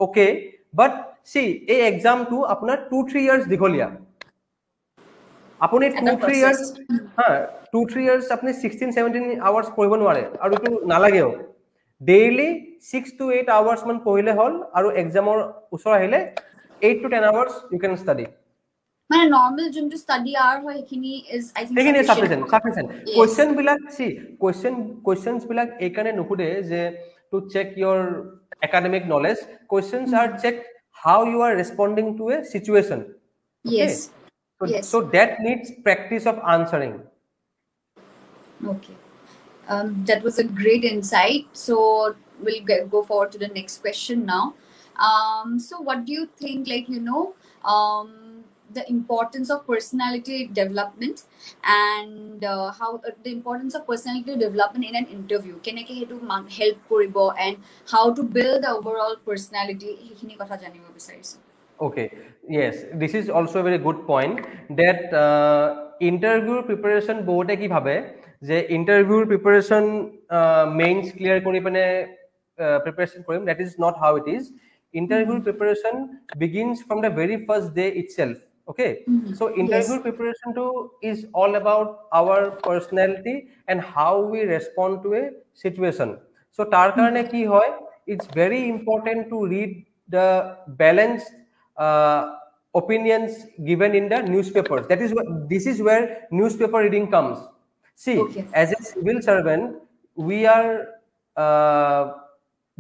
okay but see এই exam টো আপোনাৰ 2-3 years দীঘলীয়া আপুনি 2-3 years 2-3 years আপুনি 16-17 hours পঢ়িব নোৱাৰে আৰু এইটো নালাগেও ডেইলি 6 to 8 hours মান পঢ়িলে হল আৰু এক্সামৰ ওচৰ আহিলে 8 to 10 hours you can study মানে নরমাল যোনটো স্টাডি আওয়ার হয় এখিনি ইজ আই থিংক এখিনি সাফিসিয়েন্ট কোয়েশ্চন বিলাক কোয়েশ্চনস বিলাক এই কারণে নুখুদে যে to check your academic knowledge questions আর check how you are responding to a situation yes so that needs practice of answering. Okay. That was a great insight. So we'll go forward to the next question now. So what do you think, like, the importance of personality development and how the importance of personality development in an interview? Keneke hetu help koribo and how to build the overall personality? Hekhini kotha janibo bisarisu. Okay, yes, this is also a very good point that interview preparation bohote ki bhabe je interview preparation mains clear kori pene preparation korim. That is not how it is. Interview preparation begins from the very first day itself. Okay, so interview preparation too is all about our personality and how we respond to a situation. So tar karone ki hoy, it's very important to read the balanced opinions given in the newspapers. That is what this is where newspaper reading comes. See, as a civil servant, we are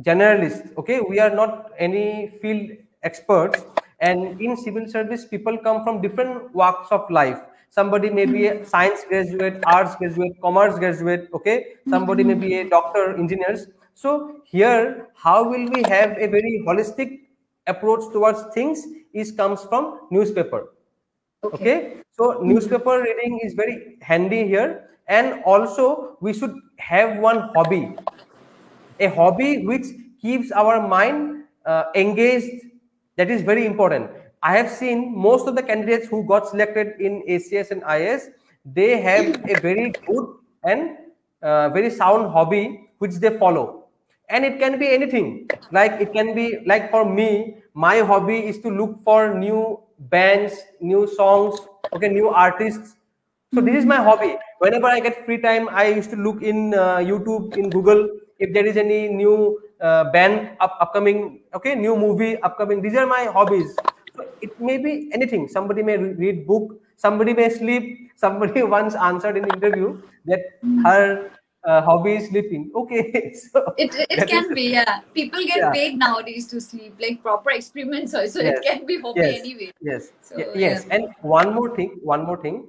generalists. Okay, we are not any field experts, and in civil service, people come from different walks of life. Somebody may be a science graduate, arts graduate, commerce graduate. Okay, somebody may be a doctor, engineers. So here, how will we have a very holistic approach towards things is comes from newspaper. Okay, so newspaper reading is very handy here, and also we should have one hobby, a hobby which keeps our mind engaged. That is very important. I have seen most of the candidates who got selected in ACS and IAS, they have a very good and very sound hobby which they follow. And it can be anything. Like it can be like for me, my hobby is to look for new bands, new songs, okay, new artists. So this is my hobby. Whenever I get free time, I used to look in YouTube, in Google, if there is any new band upcoming, okay, new movie upcoming. These are my hobbies. So it may be anything. Somebody may read book, somebody may sleep. Somebody once answered in interview that her hobby is sleeping. Okay, so it can be, yeah. People get paid nowadays to sleep, like proper experiments also. It can be hobby anyway. So, yes. And one more thing.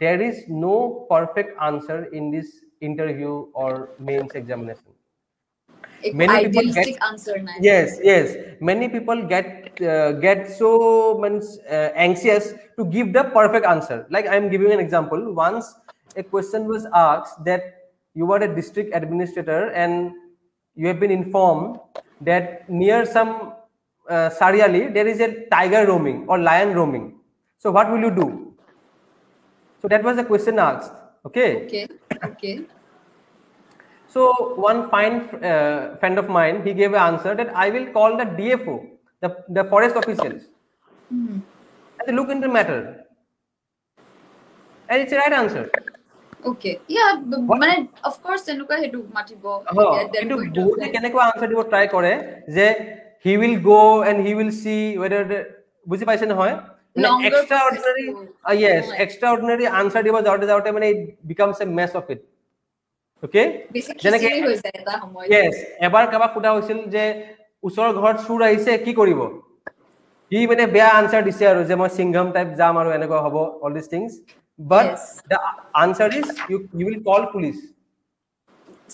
There is no perfect answer in this interview or mains examination. Many idealistic answer. Yes. Many people get so anxious to give the perfect answer. Like I am giving an example. Once a question was asked that you are a district administrator and you have been informed that near some Sariali there is a tiger roaming or lion roaming. So what will you do? So that was the question asked. Okay. So one fine friend of mine, he gave an answer that I will call the DFO, the forest officials, and they look into the matter. And it's the right answer. Okay. Yeah, but of course, tenuka hetu matibo. Into both kenekwa answer dibo try kore je he will go and he will see whether the buji paise na hoy extraordinary extraordinary answer dibo jaute mane it becomes a mess of it. Okay, basically yes, ebar kaba kuda hoisil je ওচৰৰ ঘৰত চুৰ আহিছে কি কৰিব C মানে বেয়া answer দিছে আৰু যে মই সিংঘম টাইপ যাম আৰু এনেকুৱা হ'ব all these things but Yes. the answer is you will call police.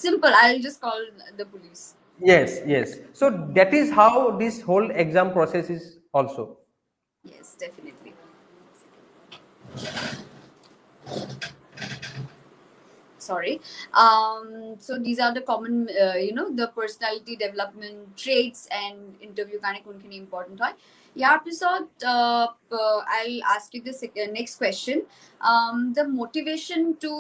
Simple. I'll just call the police. Yes, so that is how this whole exam process is also. Yes, definitely. Sorry. So these are the common the personality development traits and interview kind of important hoy. Yeah, episode I'll ask you this next question. The motivation to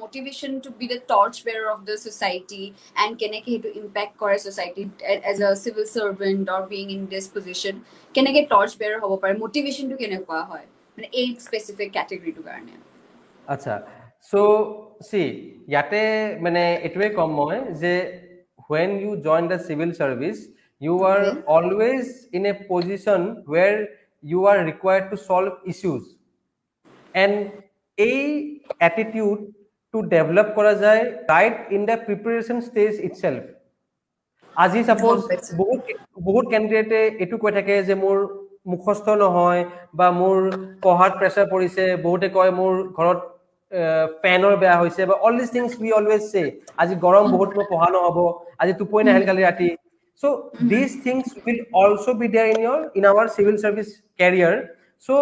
motivation to be the torchbearer of the society and keneke to impact kore society as a civil servant or being in this position keneke torchbearer hobo pare motivation to kenekwa hoy mane a specific category to karone. আচ্ছা so see ইয়াতে মানে এটুৱে কম মই যে when you join the civil service you are Okay. always in a position where you are required to solve issues and a attitude to develop kora jay right in the preparation stage itself. আজি suppose বহুত ক্যান্ডিডেটে এটু কৈ থাকে যে মোৰ মুখস্থ নহয় বা মোৰ পঢ়াত প্ৰেছাৰ পৰিছে বহুতে কয় মোৰ ঘৰত ফেনৰ বেয়া হৈছে বা all these things we always say আজি গৰম বহুত মই পঢ়া নহব আজি টোপনি নাহিল কালি ৰাতি so these things will also be there in our civil service career so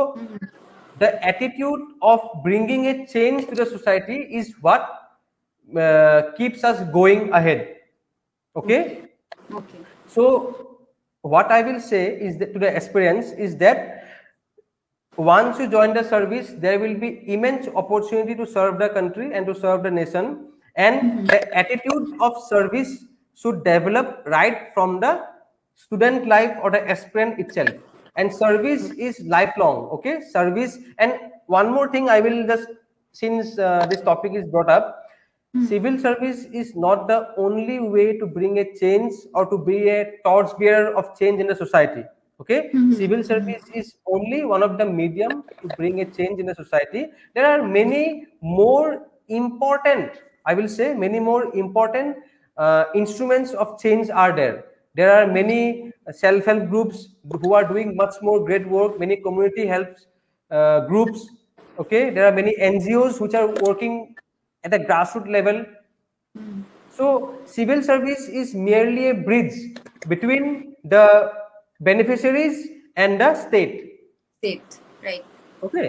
the attitude of bringing a change to the society is what keeps us going ahead. Okay. So what I will say is that to the aspirants is that once you join the service there will be immense opportunity to serve the country and to serve the nation and the attitude of service should develop right from the student life or the aspirant itself and service is lifelong. Okay, service. And one more thing I will just since this topic is brought up, civil service is not the only way to bring a change or to be a torchbearer of change in the society. Okay, civil service is only one of the medium to bring a change in the society. There are many more important, I will say many more important instruments of change are there. There are many self-help groups who are doing much more great work, many community help groups. Okay, there are many NGOs which are working at the grassroots level. So civil service is merely a bridge between the beneficiaries and the state. Right. Okay.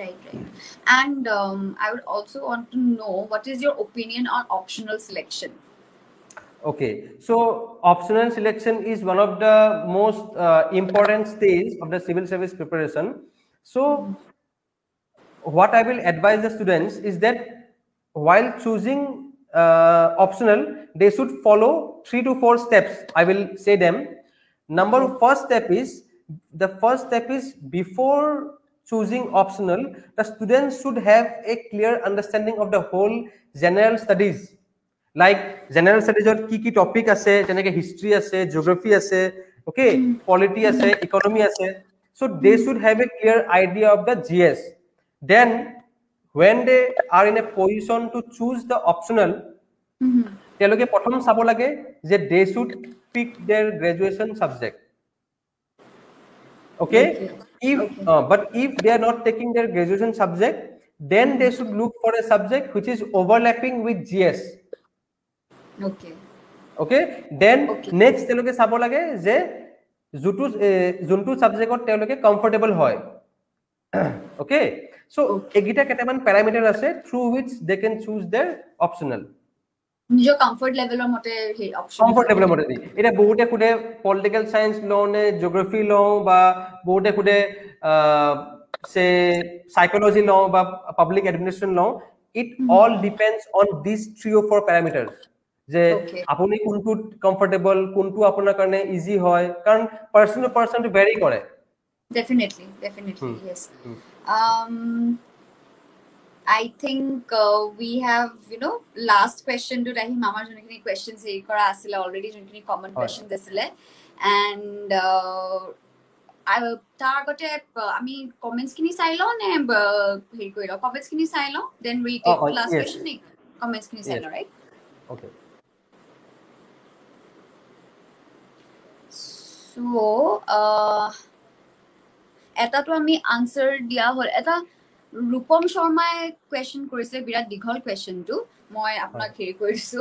Right. And I would also want to know what is your opinion on optional selection. Okay, so optional selection is one of the most important stage of the civil service preparation. So what I will advise the students is that while choosing optional they should follow 3 to 4 steps. I will say them. First step is before choosing optional the students should have a clear understanding of the whole general studies. Like general studies ki ki topic ase jeneke history ase, geography ase, okay, polity ase, economy ase. So they should have a clear idea of the GS. Then when they are in a position to choose the optional তেওঁলোকে প্ৰথম চাব লাগে যে they should pick their graduation subject. Okay, but if they are not taking their graduation subject then they should look for a subject which is overlapping with GS. Okay, then next তেওঁলোকে চাব লাগে যে যোনটো সাবজেক্টত তেওঁলোকে comfortable হয়. Okay, so egita কেটামান parameter আছে through which they can choose their optional. নিজৰ কমফৰ্ট লেভেলৰ মতে সেই অপচন কমফৰ্ট লেভেলৰ মতে এটা বহুতে খুদে পলিটিক্যাল সায়েন্স লও নে জিওগ্ৰাফি লও বা বহুতে খুদে সে সাইকোলজি লও বা পাবলিক এডমিনিষ্ট্ৰেশন লও. It all depends on these 3 or 4 parameters. যে আপুনি কোনটো কমফৰ্টেবল কোনটো আপোনাৰ কাৰণে ইজি হয় কাৰণ পাৰ্সন টু পাৰ্সন টু ভেৰি কৰে. Definitely, yes. I think we have last question to Rahim Mama jonkini questions ei kora asile already jonkini common question desile and tar agote ami comments kini sai lo ne hei koilo comments kini sai lo then we take last question ni comments kini sai lo, right? Okay. So, এটাতো আমি answer দিয়া হ'ল এটা ৰূপম শৰ্মাই question কৰিছিলে বিৰাট দীঘল কুৱেশ্যনটো মই আপোনাক হেৰি কৰিছো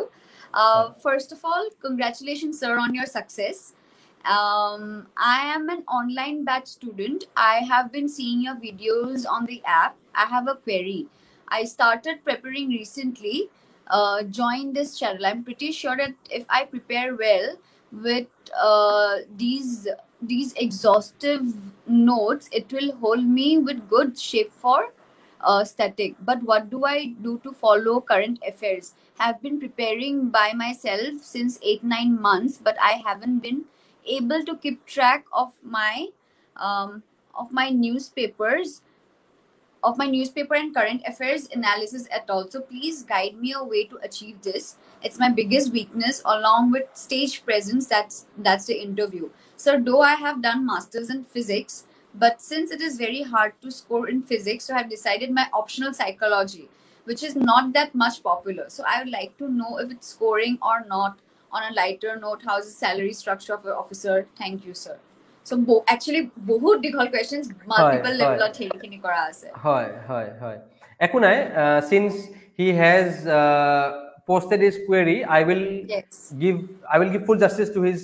first of all congratulation sir on ইয়ৰ success I am an online batch student. I have been seeing your videos on the app. I have a query. I started preparing recently. Joined this channel. I'm pretty sure that if I prepare well with these exhaustive notes, it will hold me with good shape for static. But what do I do to follow current affairs? Have been preparing by myself since 8-9 months, but I haven't been able to keep track of my newspapers and current affairs analysis at all. So please guide me a way to achieve this. It's my biggest weakness along with stage presence. That's the interview. So though I have done masters in physics, but since it is very hard to score in physics, so I have decided my optional psychology, which is not that much popular. So I would like to know if it's scoring or not. On a lighter note, how's the salary structure of an officer? Thank you, sir. So actually বহুত দীঘল questions multiple level of thinking কৰা আছে হয় একো নাই since he has posted his query I will give full justice to his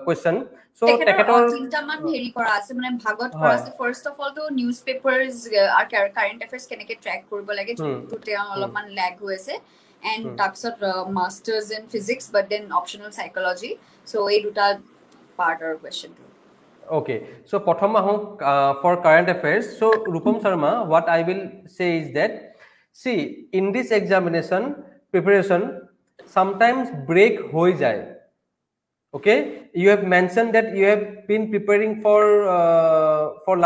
question so তেখেতৰ তিনটামান হেৰি কৰা আছে মানে ভাগত কৰা আছে ফাৰ্স্ট অফ অল তো নিউজপেপাৰস আৰু কাৰেন্ট এফেয়াৰ্স কেনেকে ট্ৰেক কৰিব লাগে তো তেওঁ অলপমান ল্যাগ হৈ আছে and তাৰপিছত masters in physics but then optional psychology so এই দুটা part of question to okay so prothom ahu for current affairs so Rupam Sharma what I will say is that see in this examination preparation sometimes break hoi jay okay you have mentioned that you have been preparing for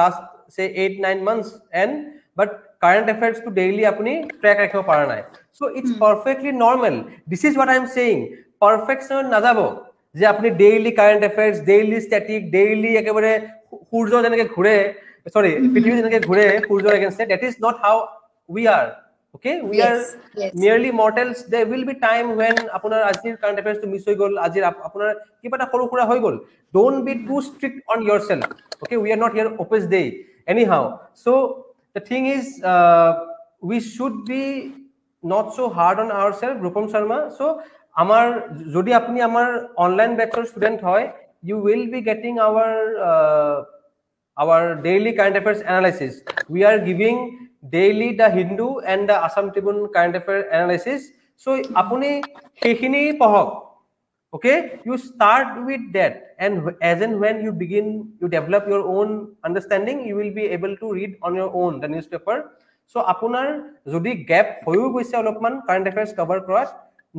last say 8-9 months and but current affairs to daily apni track rakhibo para nai so it's perfectly normal this is what I am saying perfection najabo যে আপনি daily current affairs daily static daily একেবারে সূর্য যেনেকে ঘুরে sorry পৃথিবী যেনেকে ঘুরে সূর্যৰ against that is not how we are okay we are merely mortals there will be time when আপোনাৰ আজিৰ কারেন্ট অ্যাফেয়ার্স তো মিস হৈ গল আজিৰ আপোনাৰ কিবা এটা সৰু খুৰা হৈ গল don't be too strict on yourself okay we are not here opus day anyhow so the thing is we should be not so hard on ourselves Rupam Sharma so আমার যদি আপনি আমার অনলাইন ব্যাচৰ স্টুডেন্ট হয় you will be getting our daily current affairs analysis we are giving daily the Hindu and the Assam Tribune current affairs analysis so apuni sekhini pohok okay you start with that and as and when you begin you develop your own understanding you will be able to read on your own the newspaper so apunar jodi gap hoyu goise olopman current affairs cover korat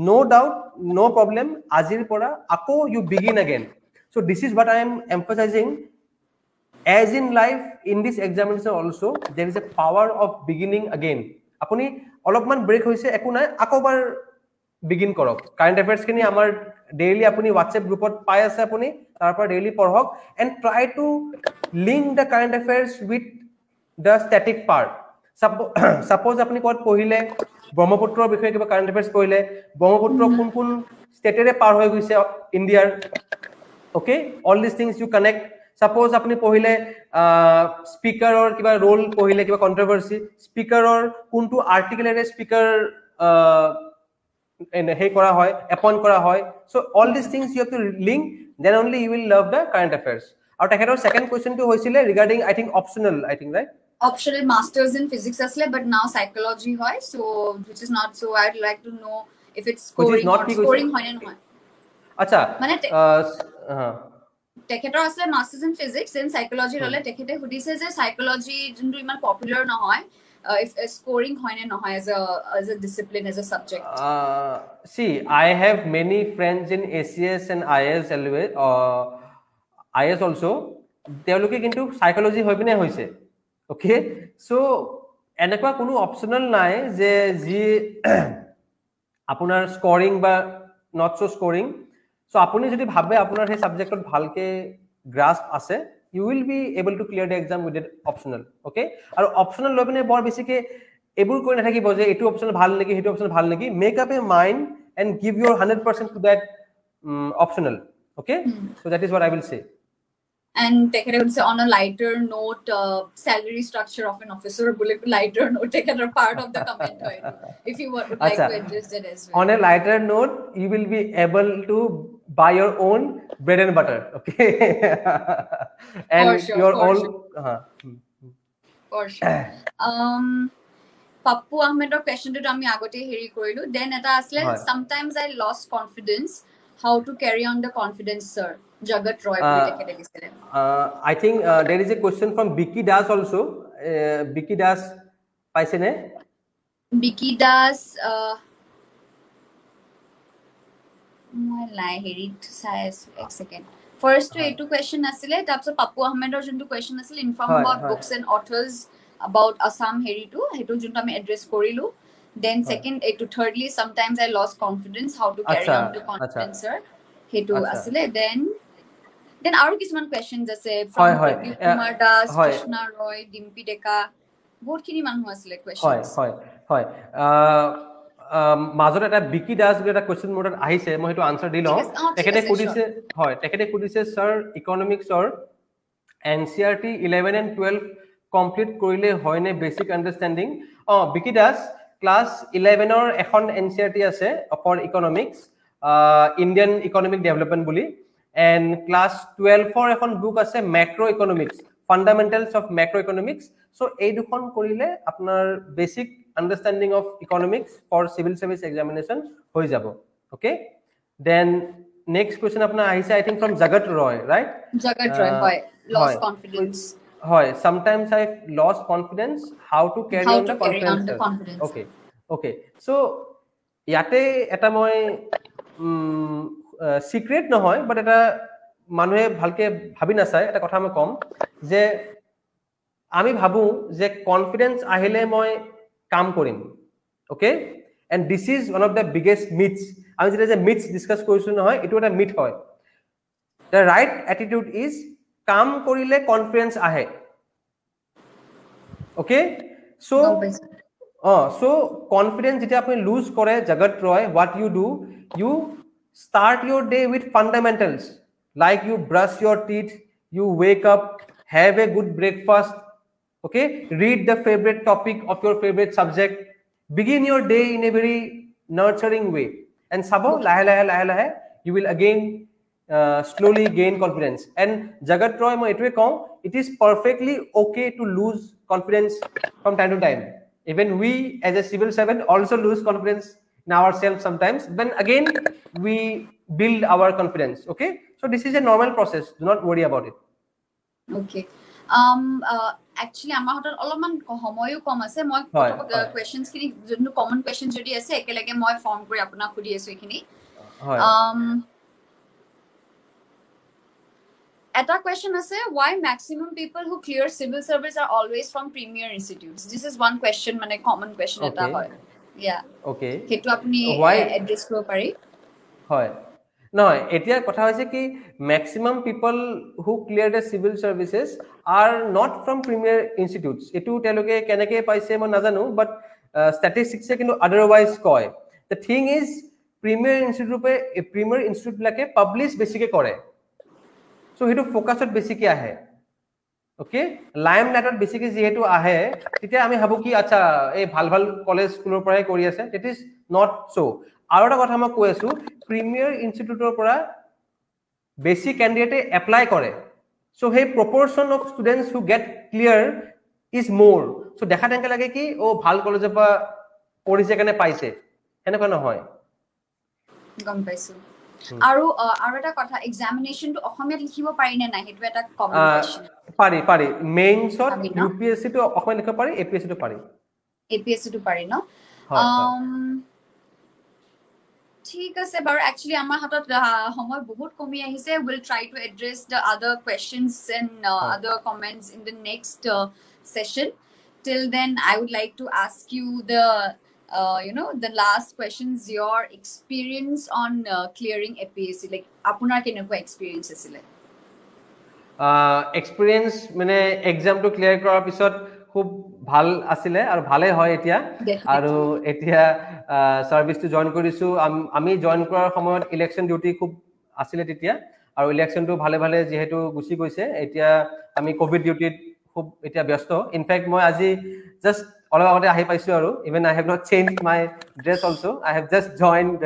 no doubt no problem ajir pora ako you begin again so this is what I am emphasizing as in life in this examination also there is a power of beginning again apuni olopman break hoise eku nai akobar begin korok current affairs kini amar daily apuni WhatsApp group ot pai ase apuni tarpor daily porhok and try to link the current affairs with the static part suppose apni kot pohile ব্ৰহ্মপুত্ৰৰ বিষয়ে কিবা current affairs পঢ়িলে ব্ৰহ্মপুত্ৰ কোন কোন স্টেটেৰে পাৰ হৈ গৈছে ইন্ডিয়াৰ okay all this things you connect suppose আপনি পঢ়িলে স্পিকাৰৰ কিবা ৰোল পঢ়িলে কিবা কন্ট্ৰভাৰ্সি স্পিকাৰৰ কোনটো আৰ্টিকেলৰে স্পিকাৰ হে কৰা হয় এপইন্ট কৰা হয় so all this things you have to link then only you will love the current affairs আৰু তেখেতৰ সেকেন্ড কোৱেশ্চনটো হৈছিলে regarding I think optional I think right optional masters in physics asle but now psychology hoy so which is not so I'd like to know if it's scoring or scoring hoy na noy acha mane tekhetor asle masters in physics and psychology role tekhete hudise je psychology juntu iman popular na hoy if scoring hoy na noy as a discipline as a subject see I have many friends in ACS and IS also তেওঁলোকে কিন্তু psychology হৈ পিনে হৈছে okay so এনেকুৱা কোনো অপচনাল নাই যে জি আপোনাৰ স্কোৰিং বা নট সো স্কোৰিং সো আপুনি যদি ভাবে আপোনাৰ সেই সাবজেক্টত ভালকে গ্ৰাস্প আছে you will be able to clear the exam with that optional okay আৰু optional লৈ পিনে বৰ বেছিকে এবোৰ কৈ নাথাকিব যে এটো অপচনাল ভাল নেকি হেটো অপচনাল ভাল নেকি make up a mind and give your 100% to that optional okay so that is what I will say And take it on a lighter note, salary structure of an officer, bullet lighter note, take it a part of the comment. If you would like to address that as well. On a lighter note, you will be able to buy your own bread and butter, okay? And for sure, your for own sure. For sure. Pappu Ahmedৰ questionটো আমি আগতে হেৰি কৰিলো, then এটা আসলে sometimes I lost confidence, how to carry on the confidence, sir? Jagat Roy বুলি তেখেতে লিখিছিলে. I think there is a question from Vicky Das also. Vicky Das পাইছে নে? Vicky Das মই লাই হেৰিত চাই আছো, এক সেকেন্ড. First to এইটো question আছিলে, তাৰপিছত পাপ্পু আহমেদৰ যোনটো question আছিল, inform about books and authors about Assam হেৰিটো, হেটো যোনটো আমি address কৰিলো. Then second এইটো thirdly sometimes I lost confidence, how to carry on the confidence, sir? হেটো আছিলে. Then আৰু কিছুমান questions আছে from Kumar Das, Krishna Roy, Dimpy Deka, বহুতখিনি মানুহ আছিলে questions. হয় মাজত এটা বিকি দাস বুলি এটা কোৱেশ্চন মোৰ তাত আহিছে, মই হেটো আনসাৰ দি লওঁ. তেখেতে সুধিছে স্যাৰ ইকনমিক্সৰ NCERT 11 and 12 কমপ্লিট কৰিলে হয়নে basic understanding? Bikki Das, class 11 ৰ এখন NCERT আছে for economics, Indian economic development বুলি, and ক্লাছ 12 ৰ এখন বুক আছে macro economics, fundamentals of macro economics. So এই দুখন কৰিলে আপোনাৰ basic understanding of economics for civil service examination হৈ যাব. Okay, then next question apna ahise I think from Jagat Roy, right? Jagat Roy, হয়, lost confidence. হয়, sometimes I lost confidence, how to carry on the confidence. Okay, so yate eta moi secret নহয়, but eta মানুহে ভালকে ভাবি না চাই এটা কথা মই কম যে আমি ভাবো যে কনফিডেন্স আহিলে মই কাম কৰিম, okay, and this is one of the biggest myths. আমি যেটা যে myths ডিসকাস কৰিছো নহয়, এটো এটা myth হয়. The right attitude is কাম কৰিলে কনফিডেন্স আহে, okay? So confidence যেতিয়া আপুনি লুজ কৰে, Jagat Roy, what you do, you start your day with fundamentals, like you brush your teeth, you wake up, have a good breakfast, okay, read the favorite topic of your favorite subject, begin your day in a very nurturing way, and sabo lahe you will again slowly gain confidence. And Jagat Roy, moi etwe kom, it is perfectly okay to lose confidence from time to time. Even we as a civil servant also lose confidence in ourselves sometimes, then again we build our confidence, okay? So this is a normal process, do not worry about it. Okay. Actually আমাৰ হাতত অলপমান সময়ও কম আছে, মই questions খিনি যোনটো common questions যদি আছে একেলগে মই ফৰ্ম কৰি আপোনাক সুধি আছো এখিনি. এটা question আছে, why maximum people who clear civil service are always from premier institutes? This is one question, মানে common question এটা হয়. Yeah, okay, হেতু আপুনি address কৰিব পাৰি. হয়, নহয় এতিয়া কথা হৈছে কি maximum people who clear the civil services are not from premier institutes. এটু তেলকে কেনেকে পাইছে মই নাজানো, but statistics কিন্তু otherwise কয়. The thing is premier institute লাকে publish বেছিকে কৰে, so হেতু ফোকাসত বেছিকে আহে, okay, লাইমলাইটত বেছিকে যেহেতু আহে তেতিয়া আমি ভাবো কি আচ্ছা এই ভাল ভাল কলেজ স্কুলৰ পৰাই কৰি আছে. It is not so. আৰু এটা কথা মই কৈ আছো, প্ৰিমিয়াৰ ইনষ্টিটিউটৰ পৰা বেসিক ক্যান্ডিডেটে এপ্লাই কৰে, সো হে proportion of students who get clear is more. So দেখা তেনেকে লাগে কি ও ভাল কলেজৰ পৰা পঢ়িছে কাৰণে পাইছে, এনেকুৱা নহয়. গম পাইছো. আৰু এটা কথা, এক্সামিনেশনটো অসমীয়াত লিখিব পাৰি নে নাই, হেতু এটা কমন কোৱেশ্চন. পাৰি মেইনছত ইউপিএসসি টো অসমীয়াত লিখিব পাৰি, এপিএসসি টো পাৰি. এপিএসসি টো পাৰি ন? ঠিক আছে বাৰু, actually আমাৰ হাতত সময় বহুত কমি আহিছে. We'll try to address the other questions and other comments in the next session. Till then, I would like to ask you the the last questions, your experience on clearing APSC, like আপোনাৰ কেনেকুৱা experience আছিলে? Experience মানে exam টো clear কৰাৰ পিছত খুব ভাল আছিলে আৰু ভালে হয় এতিয়া. আৰু এতিয়া সার্ভিস টু জয়েন কৰিছো, আমি জয়েন কৰাৰ সময়ত ইলেকশন ডিউটি খুব আছিলে তেতিয়া, আৰু ইলেকশ্যনটো ভালে ভালে যিহেতু গুচি গৈছে, এতিয়া আমি কোভিড ডিউটিত খুব এতিয়া ব্যস্ত। ইনফেক্ট মই আজি জাষ্ট অলপ আগতে আহি পাইছোঁ আৰু even I have not change my dress also', I have just joined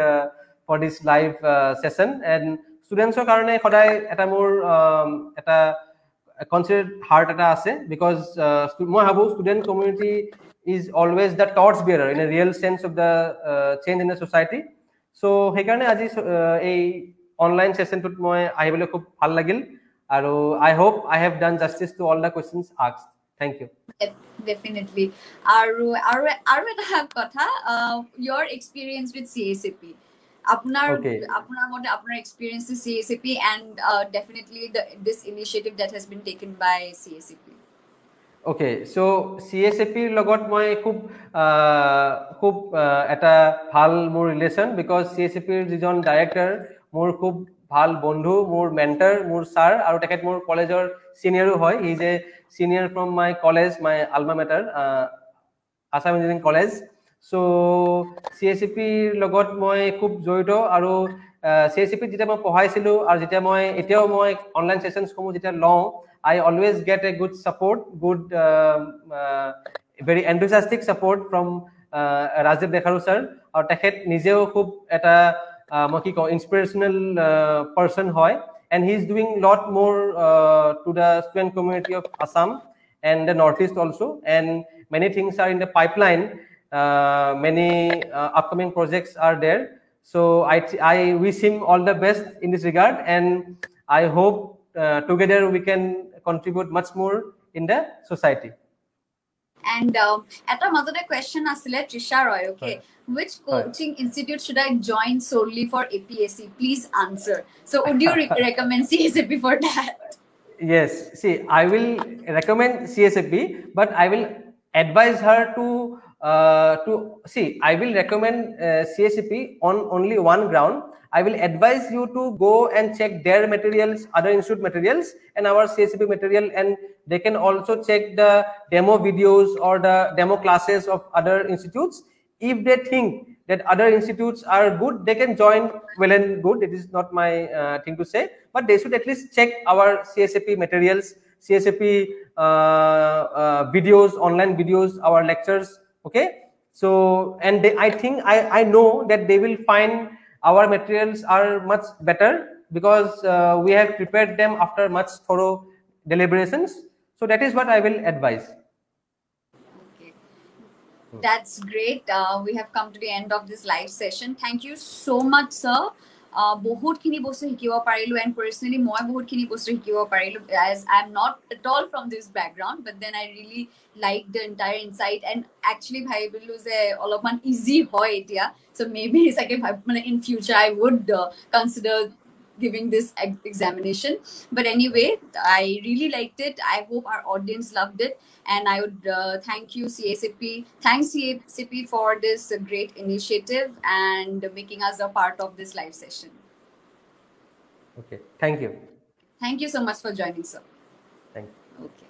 for this live session. And ষ্টুডেণ্টছৰ কাৰণে সদায় এটা মোৰ এটা কনচিডাৰ্ড হাৰ্ট এটা আছে, বিকজ মই ভাবোঁ student community is always the torch bearer in a real sense of the change in the society. So' সেইকাৰণে আজি এই অনলাইন ছেশ্যনটোত মই আহিবলৈ খুব ভাল লাগিল, আৰু I hope I have done justice to all the questions asked. Thank you. Definitely. আৰু এটা কথা, your experience with CSAP. আপোনাৰ মতে আপোনাৰ experience with CSAP and definitely this initiative that has been taken by CSAP. Okay, চ' CSAPৰ লগত মই খুব এটা ভাল মোৰ ৰিলেশ্যন, বিকজ CSAPৰ যিজন ডাইৰেক্টৰ মোৰ খুব ভাল বন্ধু, মোৰ মেণ্টাৰ, মোৰ ছাৰ, আৰু তেখেত মোৰ কলেজৰ ছিনিয়ৰো হয়। He is a senior from my college, my Alma matter, Assam engineering college. চ' CSAPৰ লগত মই খুব জড়িত, আৰু CSAPত যেতিয়া মই পঢ়াইছিলোঁ আৰু যেতিয়া এতিয়াও মই অনলাইন ছেশ্যনছসমূহ যেতিয়া লওঁ, I always get a good support, good, very enthusiastic support from Rajiv Dekharu sir. আৰু তেখেত নিজেও খুব এটা মই কি কওঁ ইনস্পিৰেশ্যনেল পাৰ্চন হয়, and he is doing lot more to the student community of Assam and the Northeast also, and many things are in the pipeline. Many upcoming projects are there. So I wish him all the best in this regard, and I hope together we can contribute much more in the society. And এটা মাজতে question আছিলে Trisha Roy, okay, which coaching institute should I join solely for APSC? Please answer. So would you recommend CSAP for that? Yes, see, I will recommend CSAP, but I will advise her to see, I will recommend CSAP on only one ground. I will advise you to go and check their materials, other institute materials, and our CSAP material, and they can also check the demo videos or the demo classes of other institutes. If they think that other institutes are good, they can join, well and good. It is not my thing to say, but they should at least check our CSAP materials, CSAP videos, online videos, our lectures. Okay, so and I think I know that they will find our materials are much better, because we have prepared them after much thorough deliberations. So that is what I will advise. Okay, that's great. We have come to the end of this live session. Thank you so much, sir. বহুতখিনি বস্তু শিকিব পাৰিলোঁ, and personally মই বহুতখিনি বস্তু শিকিব পাৰিলোঁ, as I'm not at all from this background, but then I really liked the entire insight, and actually ভাবিলোঁ যে অলপমান easy হয় এতিয়া, so maybe চাগে in future I would consider giving this examination. But anyway, I really liked it. I hope our audience loved it, and I would thank you CSAP. Thanks CSAP for this great initiative and making us a part of this live session. Okay, thank you. Thank you so much for joining, sir. Thank you. Okay.